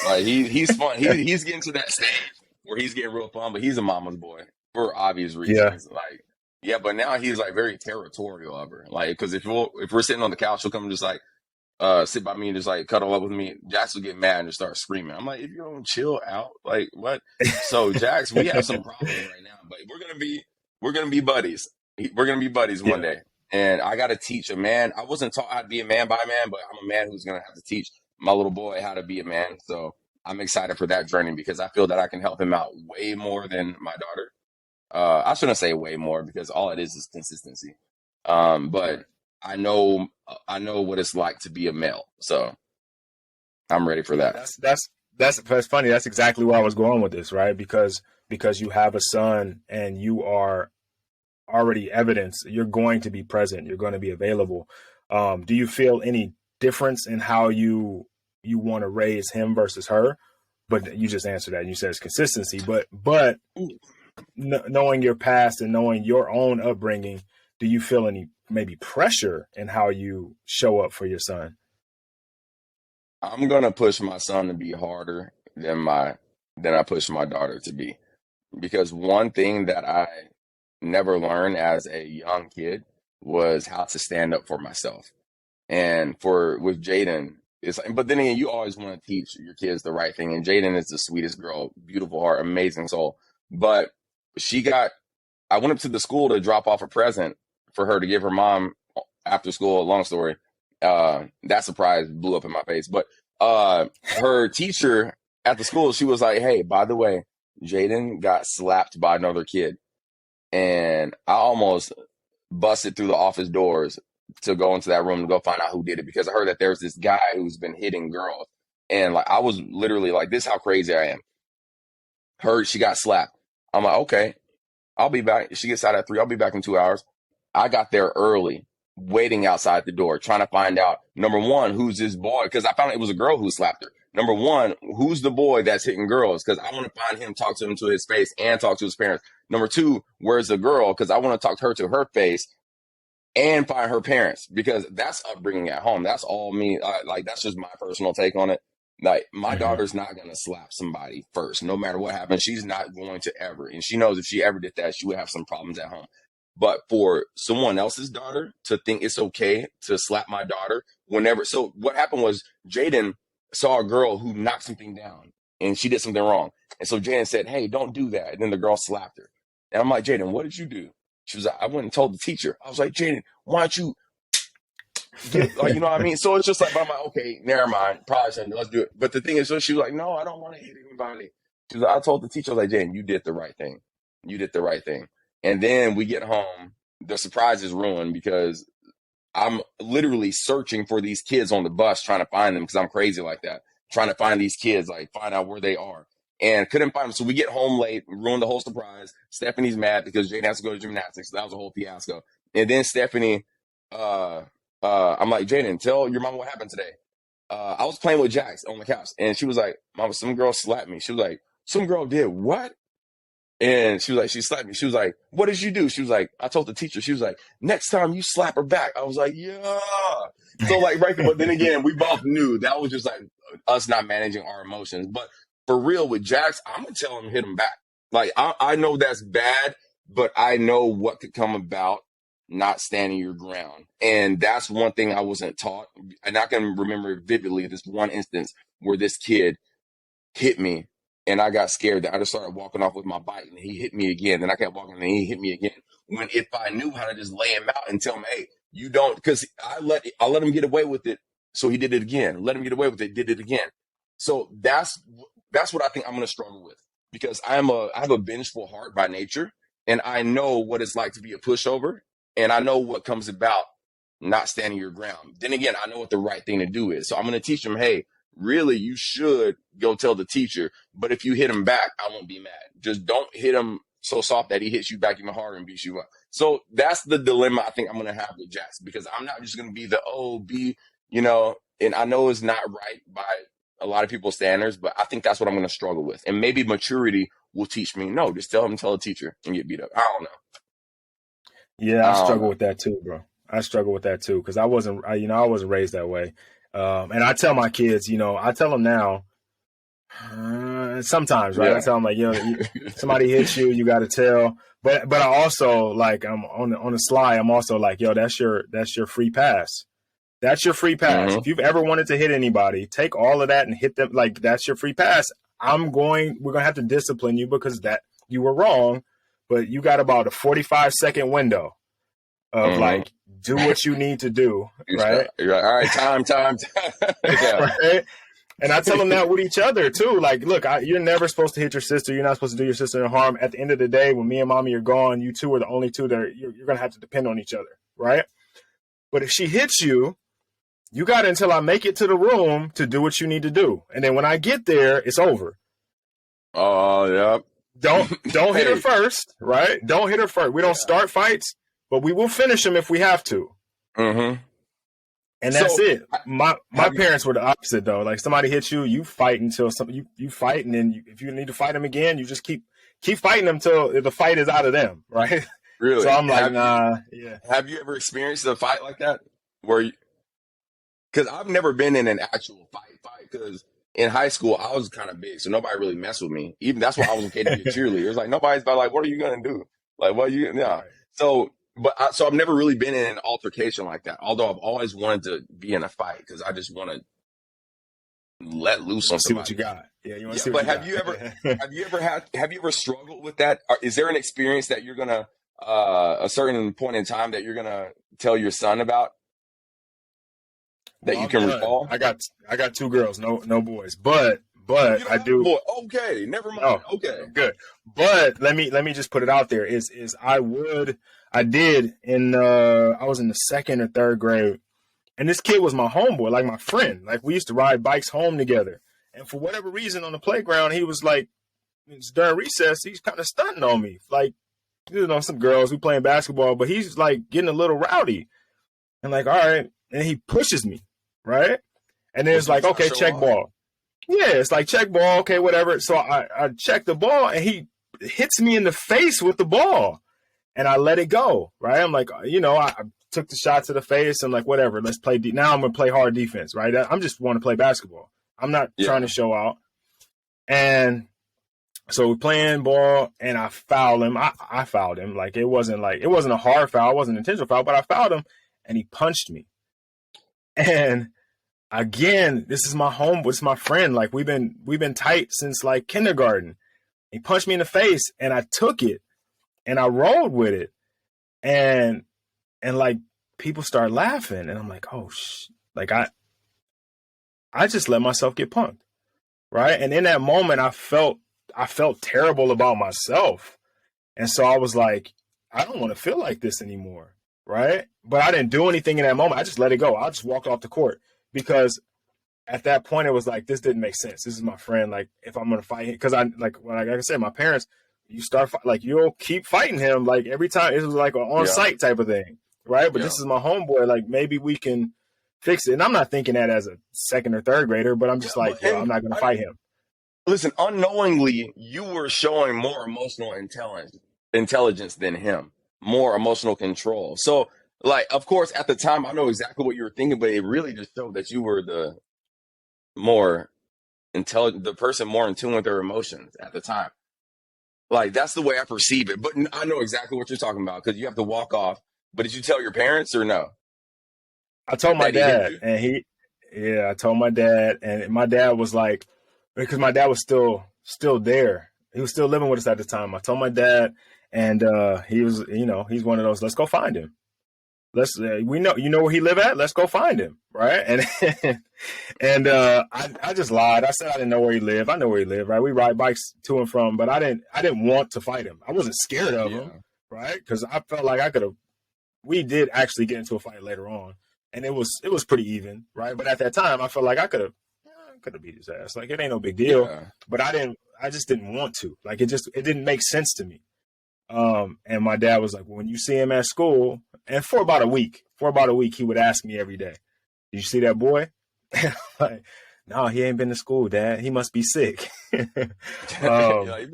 Like he's fun. He's getting to that stage where he's getting real fun, but he's a mama's boy for obvious Yeah. reasons. Like, yeah, but now he's like very territorial of her. Like, because if we're sitting on the couch, he'll come just like sit by me and just like cuddle up with me. Jax will get mad and just start screaming. I'm like, if you don't chill out, like what? So Jax, we have some problems right now, but we're gonna be buddies. We're gonna be buddies one Yeah. day. And I gotta teach a man. I wasn't taught how to be a man by a man, but I'm a man who's gonna have to teach my little boy how to be a man. So I'm excited for that journey because I feel that I can help him out way more than my daughter. I shouldn't say way more because all it is consistency. But Right. I know what it's like to be a male, so I'm ready for that. That's funny. That's exactly where I was going with this, right? Because you have a son and you are already evidence. You're going to be present. You're going to be available. Do you feel any difference in how you want to raise him versus her? But you just answered that. And you said it's consistency. But knowing your past and knowing your own upbringing, do you feel any maybe pressure in how you show up for your son? I'm gonna push my son to be harder than I push my daughter to be. Because one thing that I never learned as a young kid was how to stand up for myself. And for with Jaden, but then again, you always want to teach your kids the right thing. And Jaden is the sweetest girl, beautiful heart, amazing soul. But she got, I went up to the school to drop off a present for her to give her mom after school. Long story. That surprise blew up in my face. But her teacher at the school, she was like, "Hey, by the way, Jaden got slapped by another kid." And I almost busted through the office doors to go into that room to go find out who did it because I heard that there's this guy who's been hitting girls. And like I was literally like, this is how crazy I am. Heard she got slapped. I'm like, okay, I'll be back. She gets out at 3. I'll be back in 2 hours. I got there early, waiting outside the door, trying to find out, number one, who's this boy? Because I found out it was a girl who slapped her. Number one, who's the boy that's hitting girls? Because I want to find him, talk to him to his face, and talk to his parents. Number two, where's the girl? Because I want to talk to her face and find her parents because that's upbringing at home. That's all me. Like that's just my personal take on it. Like my Hmm. daughter's not gonna slap somebody first, no matter what happens. She's not going to ever, and she knows if she ever did that, she would have some problems at home. But for someone else's daughter to think it's okay to slap my daughter whenever. So what happened was Jaden saw a girl who knocked something down and she did something wrong. And so Jaden said, hey, don't do that. And then the girl slapped her. And I'm like, Jaden, what did you do? She was like, I went and told the teacher. I was like, Jaden, why don't you like, you know what I mean? So it's just like, but I'm like, okay, never mind. Probably shouldn't. Let's do it. But the thing is, so she was like, no, I don't want to hit anybody. She was like, I told the teacher, I was like, Jaden, you did the right thing. You did the right thing. And then we get home. The surprise is ruined because I'm literally searching for these kids on the bus, trying to find them because I'm crazy like that. Trying to find these kids, like find out where they are. And couldn't find them. So we get home late, ruined the whole surprise. Stephanie's mad because Jaden has to go to gymnastics. So that was a whole fiasco. And then Stephanie, I'm like, Jaden, tell your mama what happened today. I was playing with Jax on the couch, and she was like, Mama, some girl slapped me. She was like, some girl did what? And she was like, she slapped me. She was like, what did you do? She was like, I told the teacher. She was like, next time you slap her back. I was like, yeah. So like, right. But then again, we both knew that was just like us not managing our emotions. But for real with Jax, I'm going to tell him hit him back. Like, I know that's bad, but I know what could come about not standing your ground. And that's one thing I wasn't taught. And I can remember vividly this one instance where this kid hit me and I got scared that I just started walking off with my bike and he hit me again. Then I kept walking and he hit me again. When if I knew how to just lay him out and tell him, hey, you don't, because I let him get away with it. So he did it again. Let him get away with it. Did it again. So that's what I think I'm going to struggle with because I have a vengeful heart by nature. And I know what it's like to be a pushover. And I know what comes about not standing your ground. Then again, I know what the right thing to do is. So I'm going to teach them, hey, really, you should go tell the teacher. But if you hit him back, I won't be mad. Just don't hit him so soft that he hits you back even harder and beats you up. So that's the dilemma I think I'm going to have with Jax because I'm not just going to be and I know it's not right by a lot of people's standards, but I think that's what I'm going to struggle with. And maybe maturity will teach me, no, just tell a teacher and get beat up. I don't know. Yeah, I struggle with that too, bro. I struggle with that too because I wasn't raised that way. And I tell my kids, I tell them now, sometimes, right? Yeah. I tell them like, somebody hits you, you got to tell. But I also like, I'm on the sly. I'm also like, that's your free pass. That's your free pass. Mm-hmm. If you've ever wanted to hit anybody, take all of that and hit them. Like that's your free pass. We're going to have to discipline you because that you were wrong. But you got about a 45-second window of like, do what you need to do, right? You're like, all right, time. Yeah. Right? And I tell them that with each other too. Like, look, you're never supposed to hit your sister. You're not supposed to do your sister harm. At the end of the day, when me and mommy are gone, you two are the only two that you're going to have to depend on each other, right? But if she hits you, you got until I make it to the room to do what you need to do. And then when I get there, it's over. Oh, yeah. Don't hit her first, right? Don't hit her first. We don't start fights, but we will finish them if we have to. Mm-hmm. And that's it. My parents were the opposite though. Like somebody hits you, you fight until you fight, and then if you need to fight them again, you just keep fighting them till the fight is out of them, right? Really? So I'm like, nah. Yeah. Have you ever experienced a fight like that? Because I've never been in an actual fight. Because in high school, I was kind of big, so nobody really messed with me. Even that's why I was okay to be a cheerleader. It's like nobody's about like, what are you gonna do? Like, what you? Yeah. So I've never really been in an altercation like that. Although I've always wanted to be in a fight because I just want to let loose on somebody. See what you got. Yeah, you want to see. But what have you ever struggled with that? Is there an experience that you're gonna a certain point in time that you're gonna tell your son about? That you can recall? I got two girls, no boys. But I do. Boy, okay, never mind. Oh, okay, good. But let me just put it out there. I did in I was in the second or third grade, and this kid was my homeboy, like my friend. Like we used to ride bikes home together. And for whatever reason on the playground, he was like, during recess, he's kind of stunting on me. Like, some girls, we playing basketball, but he's like getting a little rowdy. And like, all right. And he pushes me, right? And then it's like, okay, check ball. Yeah, it's like check ball, okay, whatever. So I check the ball, and he hits me in the face with the ball. And I let it go, right? I'm like, I took the shot to the face and like, whatever, let's play. Now I'm going to play hard defense, right? I'm just want to play basketball. I'm not trying to show out. And So we playing ball, and I fouled him. I fouled him. Like it wasn't a hard foul, it wasn't an intentional foul, but I fouled him, and he punched me. And again, this is my friend. Like we've been tight since like kindergarten. He punched me in the face, and I took it, and I rolled with it, and like people start laughing, and I'm like, oh like I just let myself get punked, right? And in that moment, I felt terrible about myself. And so I was like, I don't want to feel like this anymore, right? But I didn't do anything in that moment. I just let it go. I just walked off the court because at that point it was like, this didn't make sense. This is my friend. Like if I'm gonna fight him, because like I said, my parents, you start like you'll keep fighting him. Like every time it was like an on site type of thing, right? But this is my homeboy. Like maybe we can fix it. And I'm not thinking that as a second or third grader, but I'm just like, yo, I'm not gonna fight him. Listen, unknowingly, you were showing more emotional intelligence than him, more emotional control. So, like, of course, at the time, I know exactly what you were thinking, but it really just showed that you were the more intelligent, the person more in tune with their emotions at the time. Like, that's the way I perceive it. But I know exactly what you're talking about because you have to walk off. But did you tell your parents or no? I told my dad, and I told my dad, and my dad was like, because my dad was still there. He was still living with us at the time. I told my dad, and he was, he's one of those. Let's go find him. We know, where he live at. Let's go find him, right? And I just lied. I said I didn't know where he lived. I know where he lived, right? We ride bikes to and from, but I didn't want to fight him. I wasn't scared of him, right? Because I felt like I could have. We did actually get into a fight later on, and it was pretty even, right? But at that time, I felt like I could have beat his ass. Like it ain't no big deal. Yeah. But I just didn't want to. Like it didn't make sense to me. And my dad was like, well, when you see him at school, and for about a week, he would ask me every day, did you see that boy? Like, no, he ain't been to school, Dad. He must be sick. He's been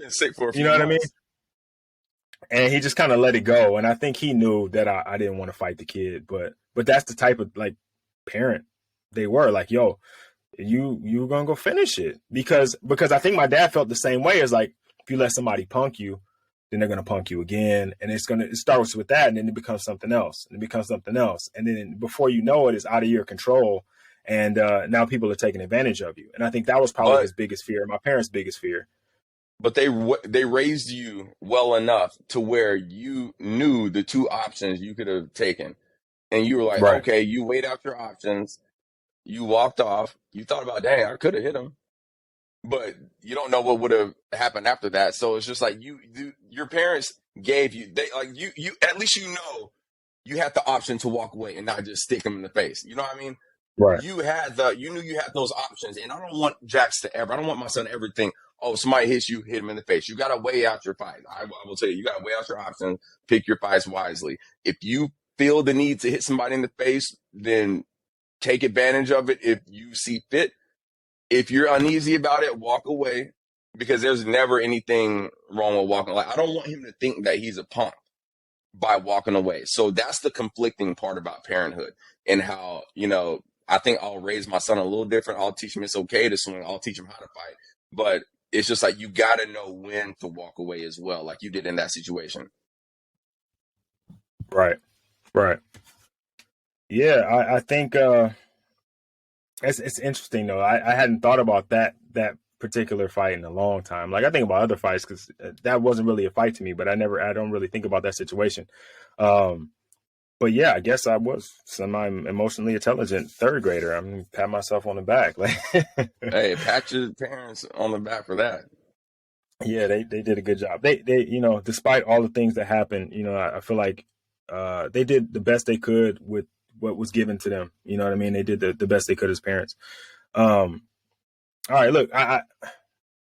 sick for a few months. What I mean? And he just kind of let it go. And I think he knew that I didn't want to fight the kid, but that's the type of like parent they were. Like, yo, you gonna go finish it because I think my dad felt the same way. As like, if you let somebody punk you, then they're gonna punk you again, and it starts with that, and then it becomes something else, and it becomes something else, and then before you know it, it's out of your control, and now people are taking advantage of you. And I think that was probably his biggest fear, my parents' biggest fear. But they raised you well enough to where you knew the two options you could have taken, and you were like, right. Okay, you weighed out your options. You walked off. You thought about, dang, I could have hit him, but you don't know what would have happened after that. So it's just like your parents gave you, you at least you had the option to walk away and not just stick him in the face. You know what I mean? Right. You knew you had those options, and I don't want I don't want my son to ever think, oh, somebody hits you, hit him in the face. You got to weigh out your fight. I will tell you got to weigh out your options, pick your fights wisely. If you feel the need to hit somebody in the face, then take advantage of it if you see fit. If you're uneasy about it, walk away, because there's never anything wrong with walking. Like, I don't want him to think that he's a punk by walking away. So that's the conflicting part about parenthood, and how, I think I'll raise my son a little different. I'll teach him it's okay to swing. I'll teach him how to fight. But it's just like, you got to know when to walk away as well, like you did in that situation. Right. Yeah, I think it's interesting though. I hadn't thought about that particular fight in a long time. Like I think about other fights because that wasn't really a fight to me, but I don't really think about that situation. But yeah, I guess I was semi-emotionally intelligent third grader. I'm gonna pat myself on the back. Like, hey, pat your parents on the back for that. Yeah, they did a good job. They despite all the things that happened, I feel like they did the best they could with what was given to them. You know what I mean? They did the best they could as parents. All right, look,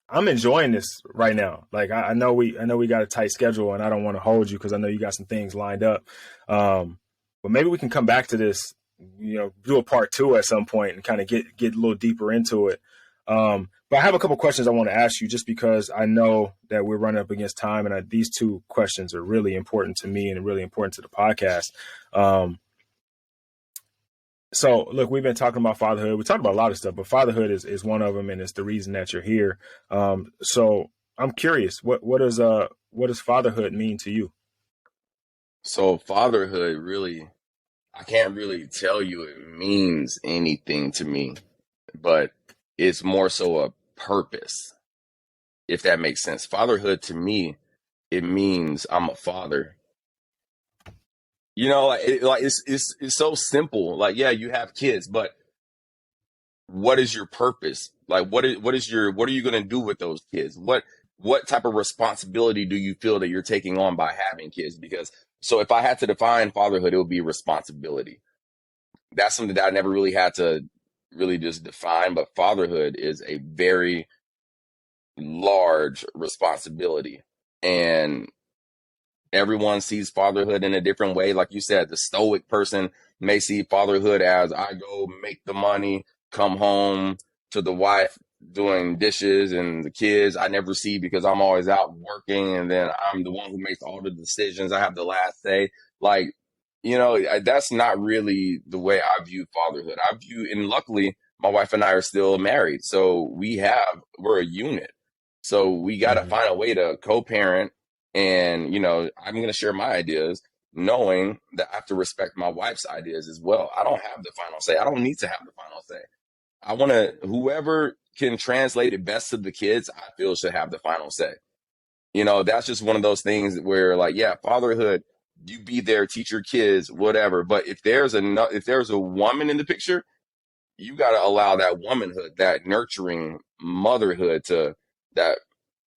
I'm enjoying this right now. Like I know we got a tight schedule, and I don't want to hold you because I know you got some things lined up. But maybe we can come back to this, do a part 2 at some point and kind of get a little deeper into it. But I have a couple questions I want to ask you, just because I know that we're running up against time, and these 2 questions are really important to me and really important to the podcast. So look, we've been talking about fatherhood. We talked about a lot of stuff, but fatherhood is one of them, and it's the reason that you're here. So I'm curious. What does fatherhood mean to you? So fatherhood really, I can't really tell you it means anything to me, but it's more so a purpose, if that makes sense. Fatherhood to me, it means I'm a father. It's so simple. Like, yeah, you have kids, but what is your purpose? Like, what are you going to do with those kids? What type of responsibility do you feel that you're taking on by having kids? Because so if I had to define fatherhood, it would be responsibility. That's something that I never really had to really just define, but fatherhood is a very large responsibility. And everyone sees fatherhood in a different way. Like you said, the stoic person may see fatherhood as I go make the money, come home to the wife doing dishes and the kids I never see because I'm always out working, and then I'm the one who makes all the decisions. I have the last say. Like, that's not really the way I view fatherhood. And luckily my wife and I are still married. So we're a unit. So we got to Hmm. find a way to co-parent, and, I'm going to share my ideas, knowing that I have to respect my wife's ideas as well. I don't have the final say. I don't need to have the final say. I want to, whoever can translate it best to the kids, I feel should have the final say. That's just one of those things where, like, yeah, fatherhood, you be there, teach your kids, whatever. But if there's a woman in the picture, you got to allow that womanhood, that nurturing motherhood that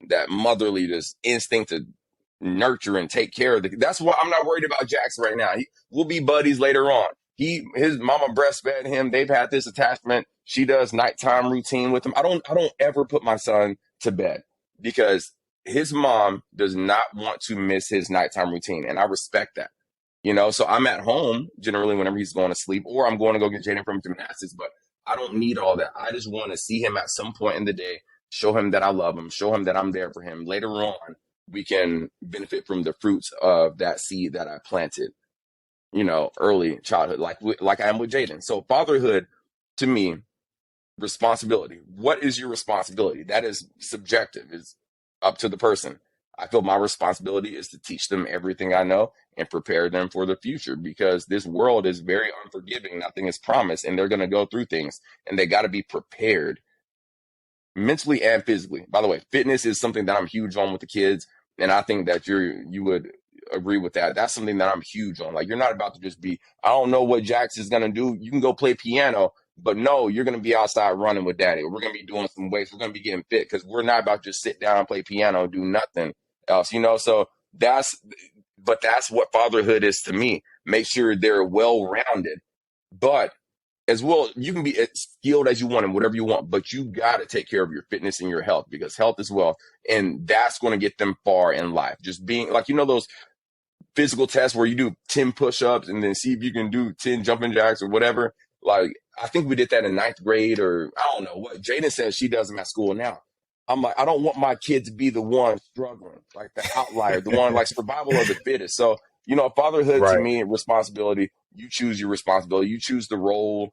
that motherly just instinct to nurture and take care of the. That's why I'm not worried about Jackson right now. We'll be buddies later on. His mama breastfed him. They've had this attachment. She does nighttime routine with him. I don't ever put my son to bed because his mom does not want to miss his nighttime routine, and I respect that. So I'm at home generally whenever he's going to sleep, or I'm going to go get Jaden from gymnastics, but I don't need all that. I just want to see him at some point in the day, show him that I love him, show him that I'm there for him. Later on, we can benefit from the fruits of that seed that I planted, early childhood, like I am with Jaden. So fatherhood, to me, responsibility. What is your responsibility? That is subjective. It's up to the person. I feel my responsibility is to teach them everything I know and prepare them for the future, because this world is very unforgiving. Nothing is promised, and they're going to go through things, and they got to be prepared mentally and physically. By the way, fitness is something that I'm huge on with the kids, and I think that you would agree with that. That's something that I'm huge on. Like, you're not about to just be, I don't know what Jax is gonna do. You can go play piano, but no, you're gonna be outside running with daddy. We're gonna be doing some weights. We're gonna be getting fit, because we're not about to just sit down and play piano and do nothing else. So that's what fatherhood is to me. Make sure they're well rounded, but as well, you can be as skilled as you want and whatever you want, but you got to take care of your fitness and your health, because health is wealth. And that's going to get them far in life. Just being like, those physical tests where you do 10 push-ups and then see if you can do 10 jumping jacks or whatever. Like, I think we did that in ninth grade, or I don't know what. Jaden says she does them at school now. I'm like, I don't want my kid to be the one struggling, like the outlier, the one like survival of the fittest. So, fatherhood to Right. me, responsibility. You choose your responsibility. You choose the role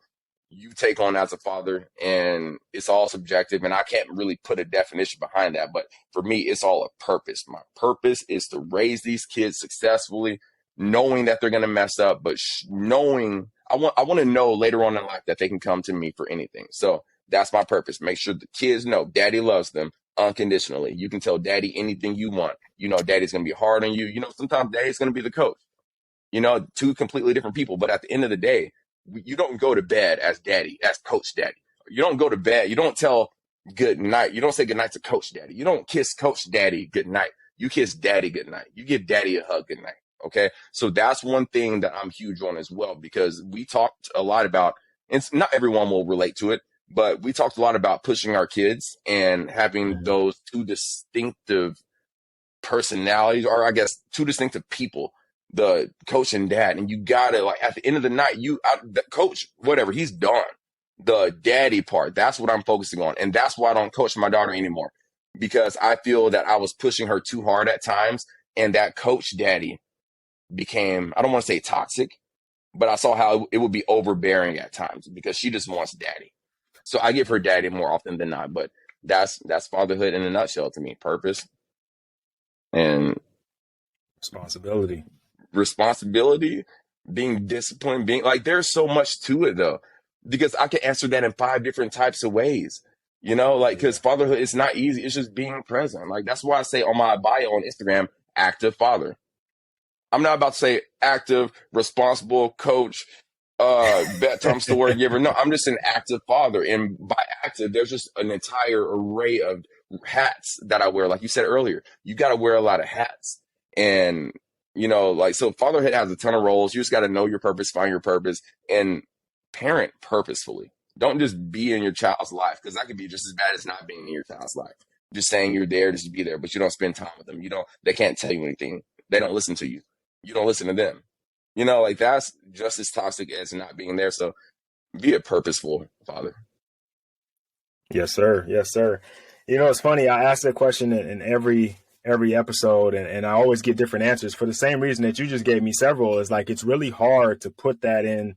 you take on as a father, and it's all subjective. And I can't really put a definition behind that. But for me, it's all a purpose. My purpose is to raise these kids successfully, knowing that they're going to mess up, but knowing I want to know later on in life that they can come to me for anything. So that's my purpose. Make sure the kids know daddy loves them unconditionally. You can tell daddy anything you want. Daddy's going to be hard on you. Sometimes daddy's going to be the coach. Two completely different people. But at the end of the day, you don't go to bed as daddy, as coach daddy. You don't go to bed. You don't tell good night. You don't say good night to coach daddy. You don't kiss coach daddy good night. You kiss daddy good night. You give daddy a hug good night. Okay. So that's one thing that I'm huge on as well, because we talked a lot about, and not everyone will relate to it, but we talked a lot about pushing our kids and having Hmm. those two distinctive personalities, or I guess two distinctive people, the coach and dad. And you gotta, like, at the end of the night, the coach, whatever, he's done. The daddy part, that's what I'm focusing on. And that's why I don't coach my daughter anymore, because I feel that I was pushing her too hard at times. And that coach daddy became, I don't want to say toxic, but I saw how it would be overbearing at times because she just wants daddy. So I give her daddy more often than not. But That's fatherhood in a nutshell to me. Purpose and Responsibility. responsibility, being disciplined, being like, there's so much to it though, because I can answer that in 5 different types of ways. Like, Yeah. because fatherhood is not easy. It's just being present. Like, that's why I say on my bio on Instagram, active father. I'm not about to say active, responsible coach, bedtime story giver. No, I'm just an active father. And by active, there's just an entire array of hats that I wear. Like you said earlier, you got to wear a lot of hats. And, like, so fatherhood has a ton of roles. You just got to know your purpose, find your purpose, and parent purposefully. Don't just be in your child's life, because that could be just as bad as not being in your child's life. Just saying you're there just to be there, but you don't spend time with them. They can't tell you anything. They don't listen to you. You don't listen to them. Like, that's just as toxic as not being there. So be a purposeful father. Yes, sir. Yes, sir. It's funny. I ask that question in every episode, and I always get different answers for the same reason that you just gave me several. Is like, it's really hard to put that in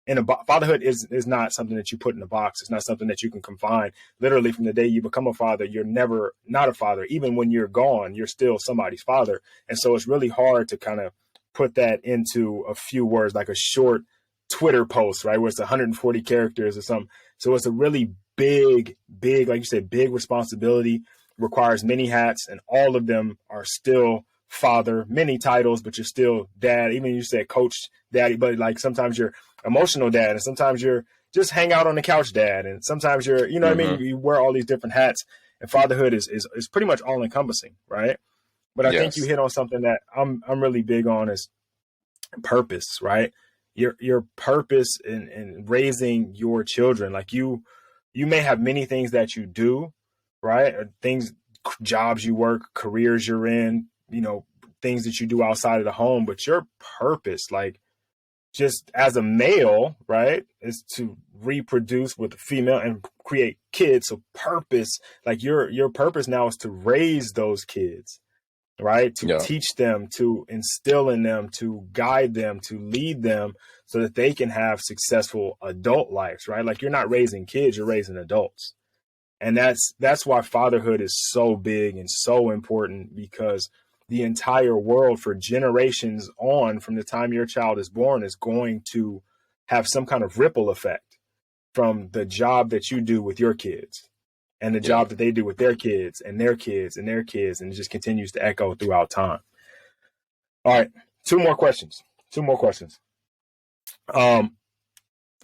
a fatherhood is not something that you put in a box. It's not something that you can confine. Literally, from the day you become a father, you're never not a father. Even when you're gone, you're still somebody's father. And so it's really hard to kind of put that into a few words, like a short Twitter post, right, where it's 140 characters or something. So it's a really big, like you said, big responsibility, requires many hats, and all of them are still father, many titles, but you're still dad. Even you said coach, daddy, but like sometimes you're emotional dad, and sometimes you're just hang out on the couch dad, and sometimes you're, what I mean? You wear all these different hats, and fatherhood is pretty much all encompassing, right? But I think you Yes. hit on something that I'm really big on, is purpose, right? Your purpose in raising your children. Like, you may have many things that you do, right? Things, jobs you work, careers you're in, things that you do outside of the home, but your purpose, like, just as a male, right, is to reproduce with a female and create kids. So purpose, like your purpose now is to raise those kids, right? To Yeah. teach them, to instill in them, to guide them, to lead them so that they can have successful adult lives, right? Like, you're not raising kids, you're raising adults. And that's why fatherhood is so big and so important, because the entire world for generations on, from the time your child is born, is going to have some kind of ripple effect from the job that you do with your kids, and the Yeah. job that they do with their kids and their kids and their kids. And it just continues to echo throughout time. All right. Two more questions.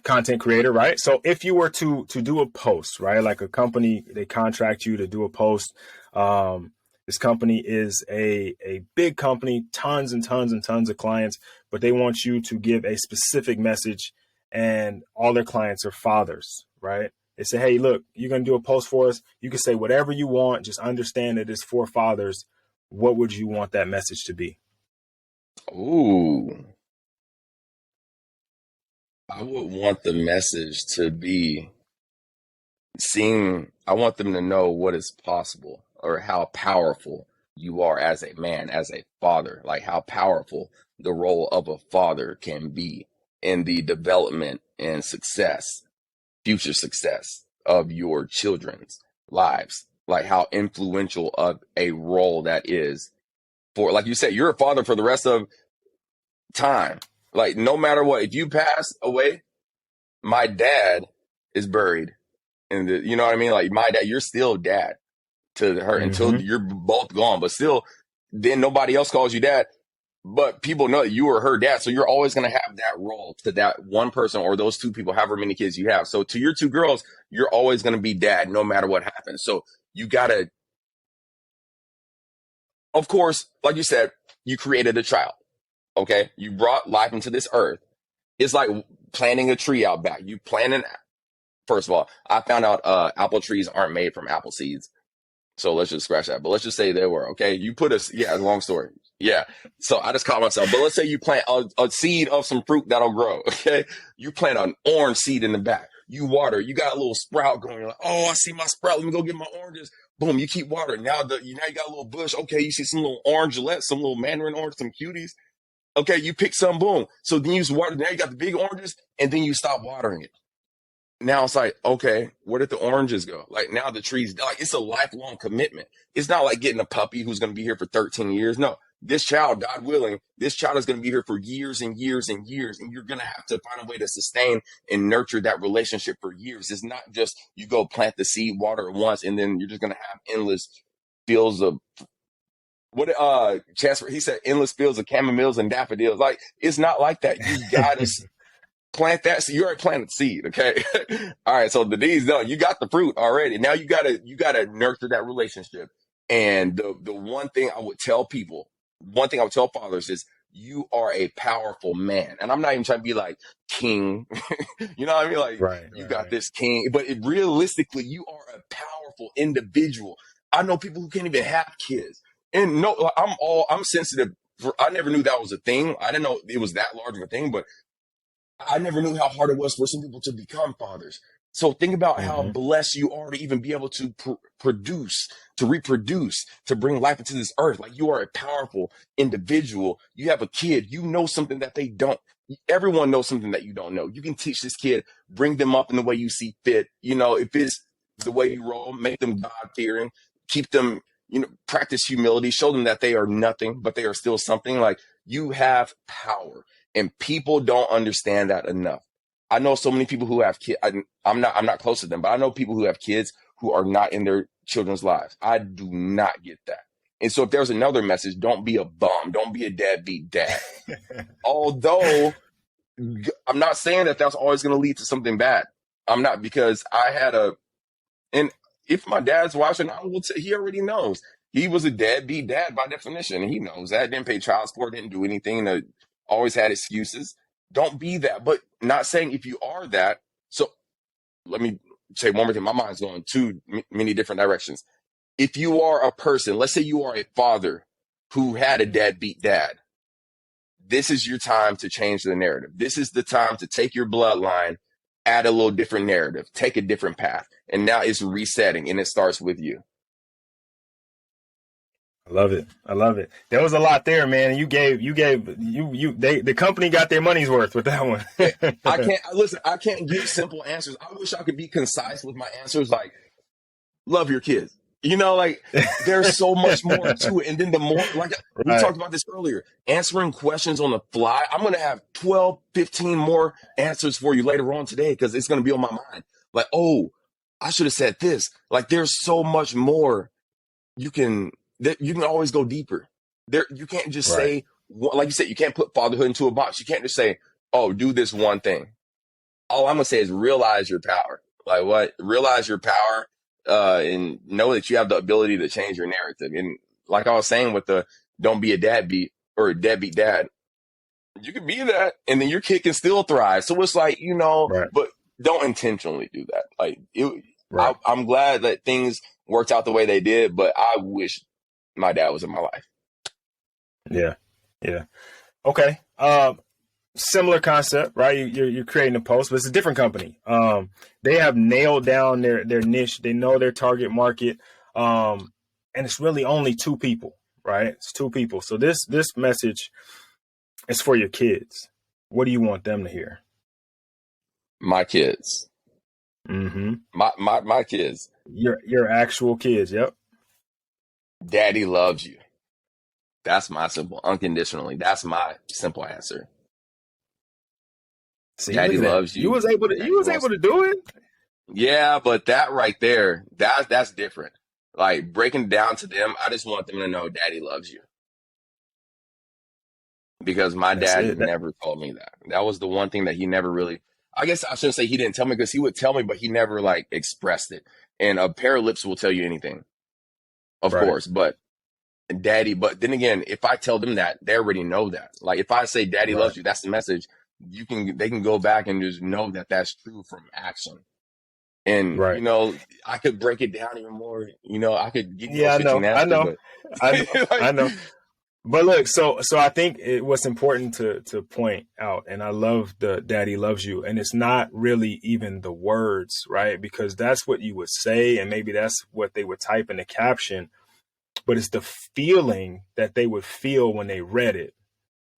Content creator, right? So if you were to do a post, right, like a company, they contract you to do a post. This company is a big company, tons and tons and tons of clients, but they want you to give a specific message, and all their clients are fathers, right? They say, hey, look, you're going to do a post for us. You can say whatever you want. Just understand that it's for fathers. What would you want that message to be? Ooh. I would want the message to be I want them to know what is possible, or how powerful you are as a man, as a father, like how powerful the role of a father can be in the development and future success of your children's lives, like how influential of a role that is for, like you said, you're a father for the rest of time. Like, no matter what, if you pass away, my dad is buried in the, you know what I mean? Like, my dad, you're still dad to her until Mm-hmm. you're both gone, but still, then nobody else calls you dad. But people know that you are her dad. So you're always going to have that role to that one person, or those two people, however many kids you have. So to your two girls, you're always going to be dad no matter what happens. So you got to, of course, like you said, you created a child. Okay. You brought life into this earth. It's like planting a tree out back. You plant an, first of all, I found out apple trees aren't made from apple seeds. So let's just scratch that. But let's just say they were, okay? You put yeah, long story. Yeah. So I just caught myself. But let's say you plant a seed of some fruit that'll grow, okay? You plant an orange seed in the back. You water. You got a little sprout going. You're like, oh, I see my sprout. Let me go get my oranges. Boom, you keep watering. Now you got a little bush. Okay, you see some little orangelets, some little mandarin orange, some cuties. Okay, you pick some, boom. So then you water. Now you got the big oranges, and then you stop watering it. now it's like, okay, where did the oranges go? Like now the trees, like it's a lifelong commitment. It's not like getting a puppy who's going to be here for 13 years. No, this child, God willing, this child is going to be here for years and years and years. And you're going to have to find a way to sustain and nurture that relationship for years. It's not just you go plant the seed, water it once, and then you're just going to have endless fields of what Chancellor, he said endless fields of camomiles and daffodils. Like it's not like that. You gotta plant that seed. You already planted seed, okay? All right, so the D's done. You got the fruit already. Now you gotta nurture that relationship. And the one thing I would tell people, one thing I would tell fathers is you are a powerful man. And I'm not even trying to be like king. You know what I mean? Like you got this king, but realistically, you are a powerful individual. I know people who can't even have kids. And no, I'm sensitive. I never knew that was a thing. I didn't know it was that large of a thing, but I never knew how hard it was for some people to become fathers. So think about how blessed you are to even be able to produce, to reproduce, to bring life into this earth. Like you are a powerful individual. You have a kid. You know something that they don't. Everyone knows something that you don't know. You can teach this kid, bring them up in the way you see fit. You know, if it's the way you roll, make them God fearing, keep them, practice humility, show them that they are nothing, but they are still something. Like you have power. And people don't understand that enough. I know so many people who have kids. I'm not close to them, but I know people who have kids who are not in their children's lives. I do not get that. And so if there's another message, don't be a bum. Don't be a deadbeat dad. Although I'm not saying that that's always going to lead to something bad. I'm not, because and if my dad's watching, he already knows. He was a deadbeat dad by definition. And he knows that. Didn't pay child support, didn't do anything, always had excuses. Don't be that. But not saying if you are that. So let me say one more thing. My mind's going too many different directions. If you are a person, let's say you are a father who had a deadbeat dad, this is your time to change the narrative. This is the time to take your bloodline, add a little different narrative, take a different path. And now it's resetting, and it starts with you. I love it. I love it. There was a lot there, man. The company got their money's worth with that one. I can't give simple answers. I wish I could be concise with my answers. Like, love your kids. Like there's so much more to it. And then the more, like we talked about this earlier, answering questions on the fly. I'm going to have 12, 15 more answers for you later on today, because it's going to be on my mind. Like, oh, I should have said this. Like, there's so much more you can always go deeper. You can't just say, like you said, you can't put fatherhood into a box. You can't just say, oh, do this one thing. All I'm going to say is realize your power. Like what? Realize your power, and know that you have the ability to change your narrative. And like I was saying with the don't be a deadbeat or a deadbeat dad, you can be that, and then your kid can still thrive. So it's like, but don't intentionally do that. Like I'm glad that things worked out the way they did, but I wish my dad was in my life. Yeah. Okay. Similar concept, right? You're creating a post, but it's a different company. They have nailed down their niche. They know their target market. And it's really only two people, right? It's two people. So this message is for your kids. What do you want them to hear? My kids. Mm-hmm. My kids. Your actual kids. Yep. Daddy loves you. That's my simple, unconditionally. That's my simple answer. See, Daddy loves you. You was able to do it. Yeah, but that right there, that's different. Like breaking it down to them, I just want them to know Daddy loves you. Because my dad never told me that. That was the one thing that he never really, I guess I shouldn't say he didn't tell me, because he would tell me, but he never like expressed it. And a pair of lips will tell you anything, of course. But Daddy, but then again, if I tell them that, they already know that. Like if I say Daddy loves you, that's the message. They can go back and just know that that's true from action. And I could break it down even more. I could give you I know. But look, so I think what's important to point out, and I love the Daddy loves you, and it's not really even the words, right? Because that's what you would say, and maybe that's what they would type in the caption, but it's the feeling that they would feel when they read it,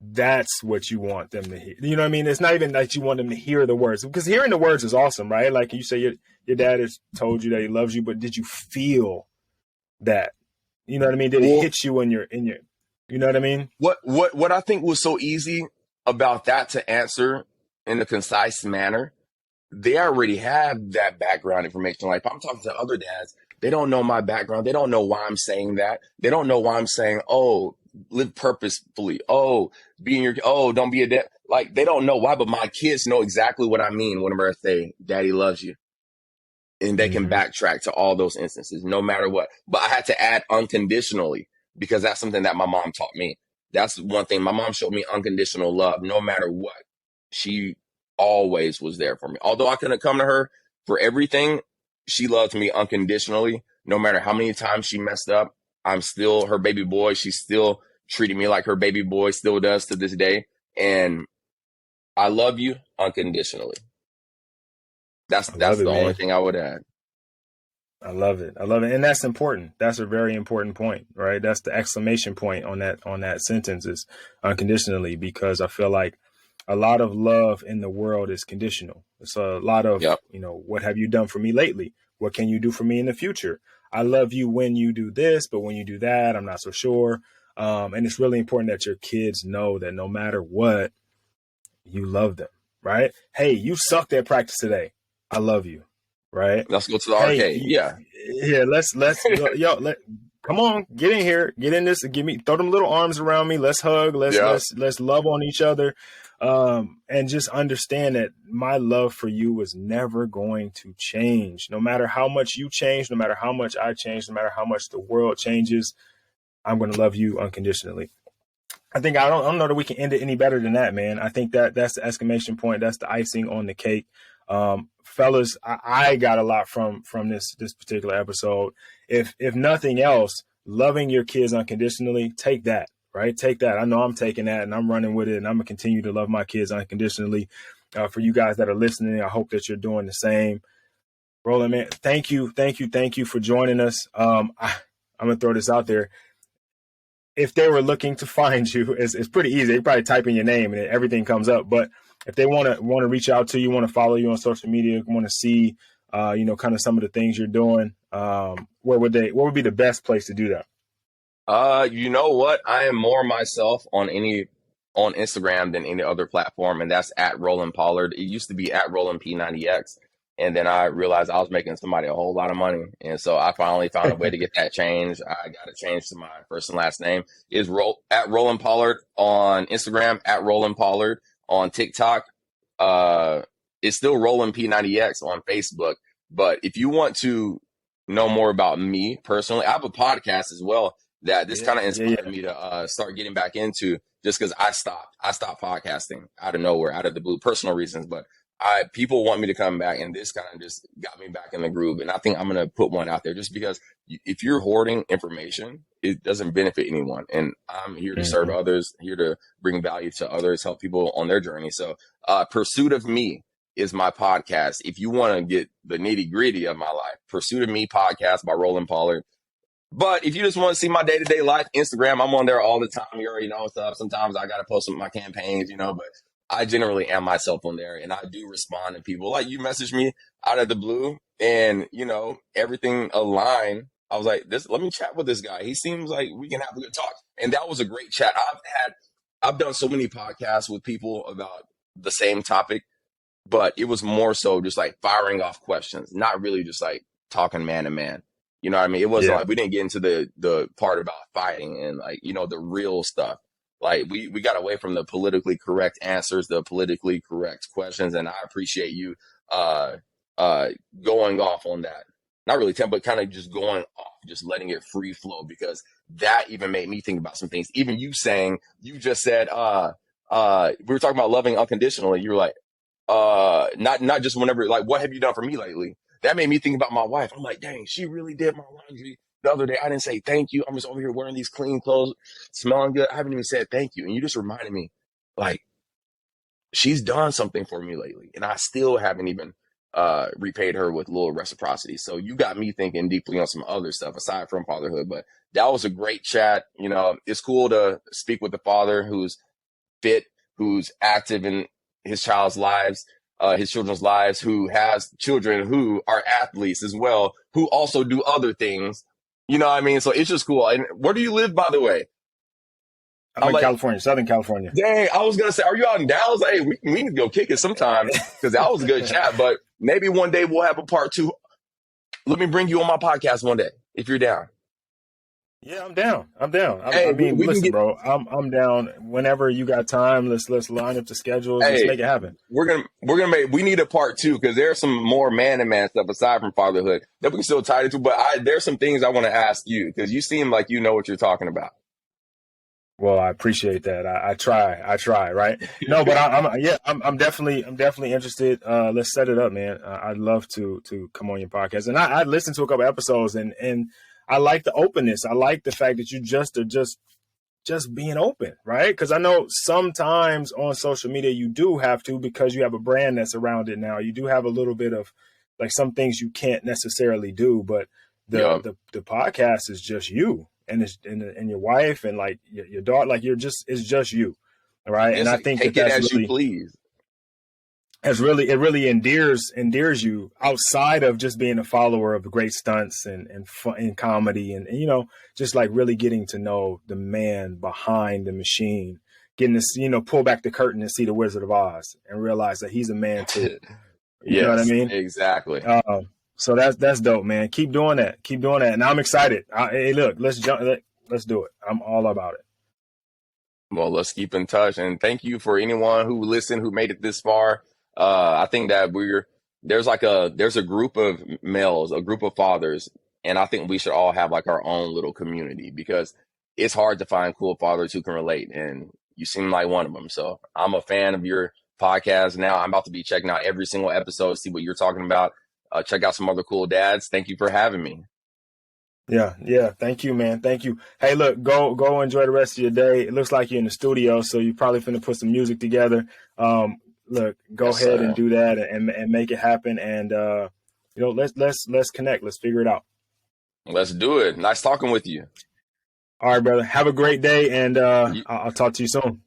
that's what you want them to hear. You know what I mean? It's not even that you want them to hear the words, because hearing the words is awesome, right? Like you say, your dad has told you that he loves you, but did you feel that? You know what I mean? Did it Well, hit you in your, you know what I mean? what I think was so easy about that to answer in a concise manner, they already have that background information. Like if I'm talking to other dads, they don't know my background. They don't know why I'm saying that. They don't know why I'm saying, oh, live purposefully. Oh, don't be a dad. Like they don't know why, but my kids know exactly what I mean whenever I say, Daddy loves you. And they can Mm-hmm. backtrack to all those instances, no matter what. But I had to add unconditionally because that's something that my mom taught me. That's one thing. My mom showed me unconditional love, no matter what. She always was there for me. Although I couldn't come to her for everything, she loved me unconditionally. No matter how many times she messed up, I'm still her baby boy. She still treated me like her baby boy still does to this day. And I love you unconditionally. I That's love it, the only man. thing I would add. I love it. I love it. And that's important. That's a very important point, right? That's the exclamation point on that sentence is unconditionally, because I feel like a lot of love in the world is conditional. It's a lot of, Yep. what have you done for me lately? What can you do for me in the future? I love you when you do this, but when you do that, I'm not so sure. And it's really important that your kids know that no matter what, you love them, right? Hey, you sucked at practice today. I love you, right? Let's go to the Hey, arcade. Yeah. yeah, let's go, come on, get in here, get in this, throw them little arms around me. Let's hug. Let's Yeah. let's let's love on each other, and just understand that my love for you is never going to change, no matter how much you change, no matter how much I change, no matter how much the world changes. I'm going to love you unconditionally. I don't know that we can end it any better than that, man. I think that's the exclamation point. That's the icing on the cake. Fellas, I got a lot from this particular episode. If nothing else, loving your kids unconditionally, take that, right? Take that. I know I'm taking that and I'm running with it, and I'm gonna continue to love my kids unconditionally. For you guys that are listening, I hope that you're doing the same. Roland, man, thank you for joining us. I'm gonna throw this out there. If they were looking to find you, it's pretty easy. They probably type in your name and everything comes up. But if they want to reach out to you, want to follow you on social media, want to see, kind of some of the things you're doing, where would be the best place to do that? You know what? I am more myself on Instagram than any other platform, and that's at Roland Pollard. It used to be at Roland P90X, and then I realized I was making somebody a whole lot of money, and so I finally found a way to get that changed. I got to change to my first and last name is at Roland Pollard on Instagram, at Roland Pollard on TikTok. It's still Roland P90X on Facebook. But if you want to know more about me personally, I have a podcast as well that this Yeah, kind of yeah, inspired yeah. me to start getting back into, just because I stopped podcasting out of nowhere, out of the blue, personal reasons. But people want me to come back, and this kind of just got me back in the groove. And I think I'm going to put one out there, just because if you're hoarding information, it doesn't benefit anyone. And I'm here to serve Mm-hmm. others, here to bring value to others, help people on their journey. So Pursuit of Me is my podcast. If you want to get the nitty gritty of my life, Pursuit of Me podcast by Roland Pollard. But if you just want to see my day-to-day life, Instagram, I'm on there all the time. You already know stuff. Sometimes I got to post some of my campaigns, but I generally am myself on there, and I do respond to people. Like, you message me out of the blue, and, everything aligned. I was like, let me chat with this guy. He seems like we can have a good talk. And that was a great chat. I've done so many podcasts with people about the same topic, but it was more so just like firing off questions, not really just like talking man to man. You know what I mean? It wasn't Yeah. like we didn't get into the part about fighting and like, the real stuff. Like we got away from the politically correct answers, the politically correct questions. And I appreciate you going off on that. Not really but kind of just going off, just letting it free flow, because that even made me think about some things. Even you just said, we were talking about loving unconditionally. You were like, not just whenever, like, what have you done for me lately? That made me think about my wife. I'm like, dang, she really did my laundry the other day. I didn't say thank you. I'm just over here wearing these clean clothes, smelling good. I haven't even said thank you. And you just reminded me, like, she's done something for me lately, and I still haven't even repaid her with a little reciprocity. So you got me thinking deeply on some other stuff aside from fatherhood. But that was a great chat. It's cool to speak with the father who's fit, who's active in his child's lives, his children's lives, who has children who are athletes as well, who also do other things. You know what I mean? So it's just cool. And where do you live, by the way? I'm in California, Southern California. Dang, I was going to say, are you out in Dallas? Hey, we need to go kick it sometime because that was a good chat. But maybe one day we'll have a part 2. Let me bring you on my podcast one day if you're down. Yeah, I'm down. Hey, I mean, listen, bro, I'm down. Whenever you got time, let's line up the schedules. Let's make it happen. We need a part 2 because there's some more man-to-man stuff aside from fatherhood that we can still tie into. But there's some things I want to ask you because you seem like you know what you're talking about. Well, I appreciate that. I try, right? No, but I'm definitely interested. Let's set it up, man. I'd love to come on your podcast, and I listened to a couple episodes, and I like the openness. I like the fact that you are just being open, right? Because I know sometimes on social media you do have to, because you have a brand that's around it now. You do have a little bit of like some things you can't necessarily do, but the podcast is just you. And your wife and like your daughter, like it's just you, right? Yes, and I think take that's it as really, you please. it really endears you outside of just being a follower of the great stunts and fun and comedy and you know, just like really getting to know the man behind the machine, getting this, you know, pull back the curtain and see the Wizard of Oz and realize that he's a man too. You know what I mean? Exactly. So that's dope, man. Keep doing that, and I'm excited. Hey, look, let's do it. I'm all about it. Well, let's keep in touch, and thank you for anyone who listened, who made it this far. I think that there's a group of males, a group of fathers, and I think we should all have like our own little community because it's hard to find cool fathers who can relate, and you seem like one of them. So I'm a fan of your podcast. Now I'm about to be checking out every single episode, see what you're talking about. Check out some other cool dads. Thank you for having me. Yeah. Thank you, man. Thank you. Hey, look, go enjoy the rest of your day. It looks like you're in the studio, so you're probably finna put some music together. Look, go ahead and do that and make it happen. And you know, let's connect. Let's figure it out. Let's do it. Nice talking with you. All right, brother. Have a great day, and I'll talk to you soon.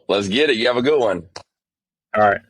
Let's get it. You have a good one. All right.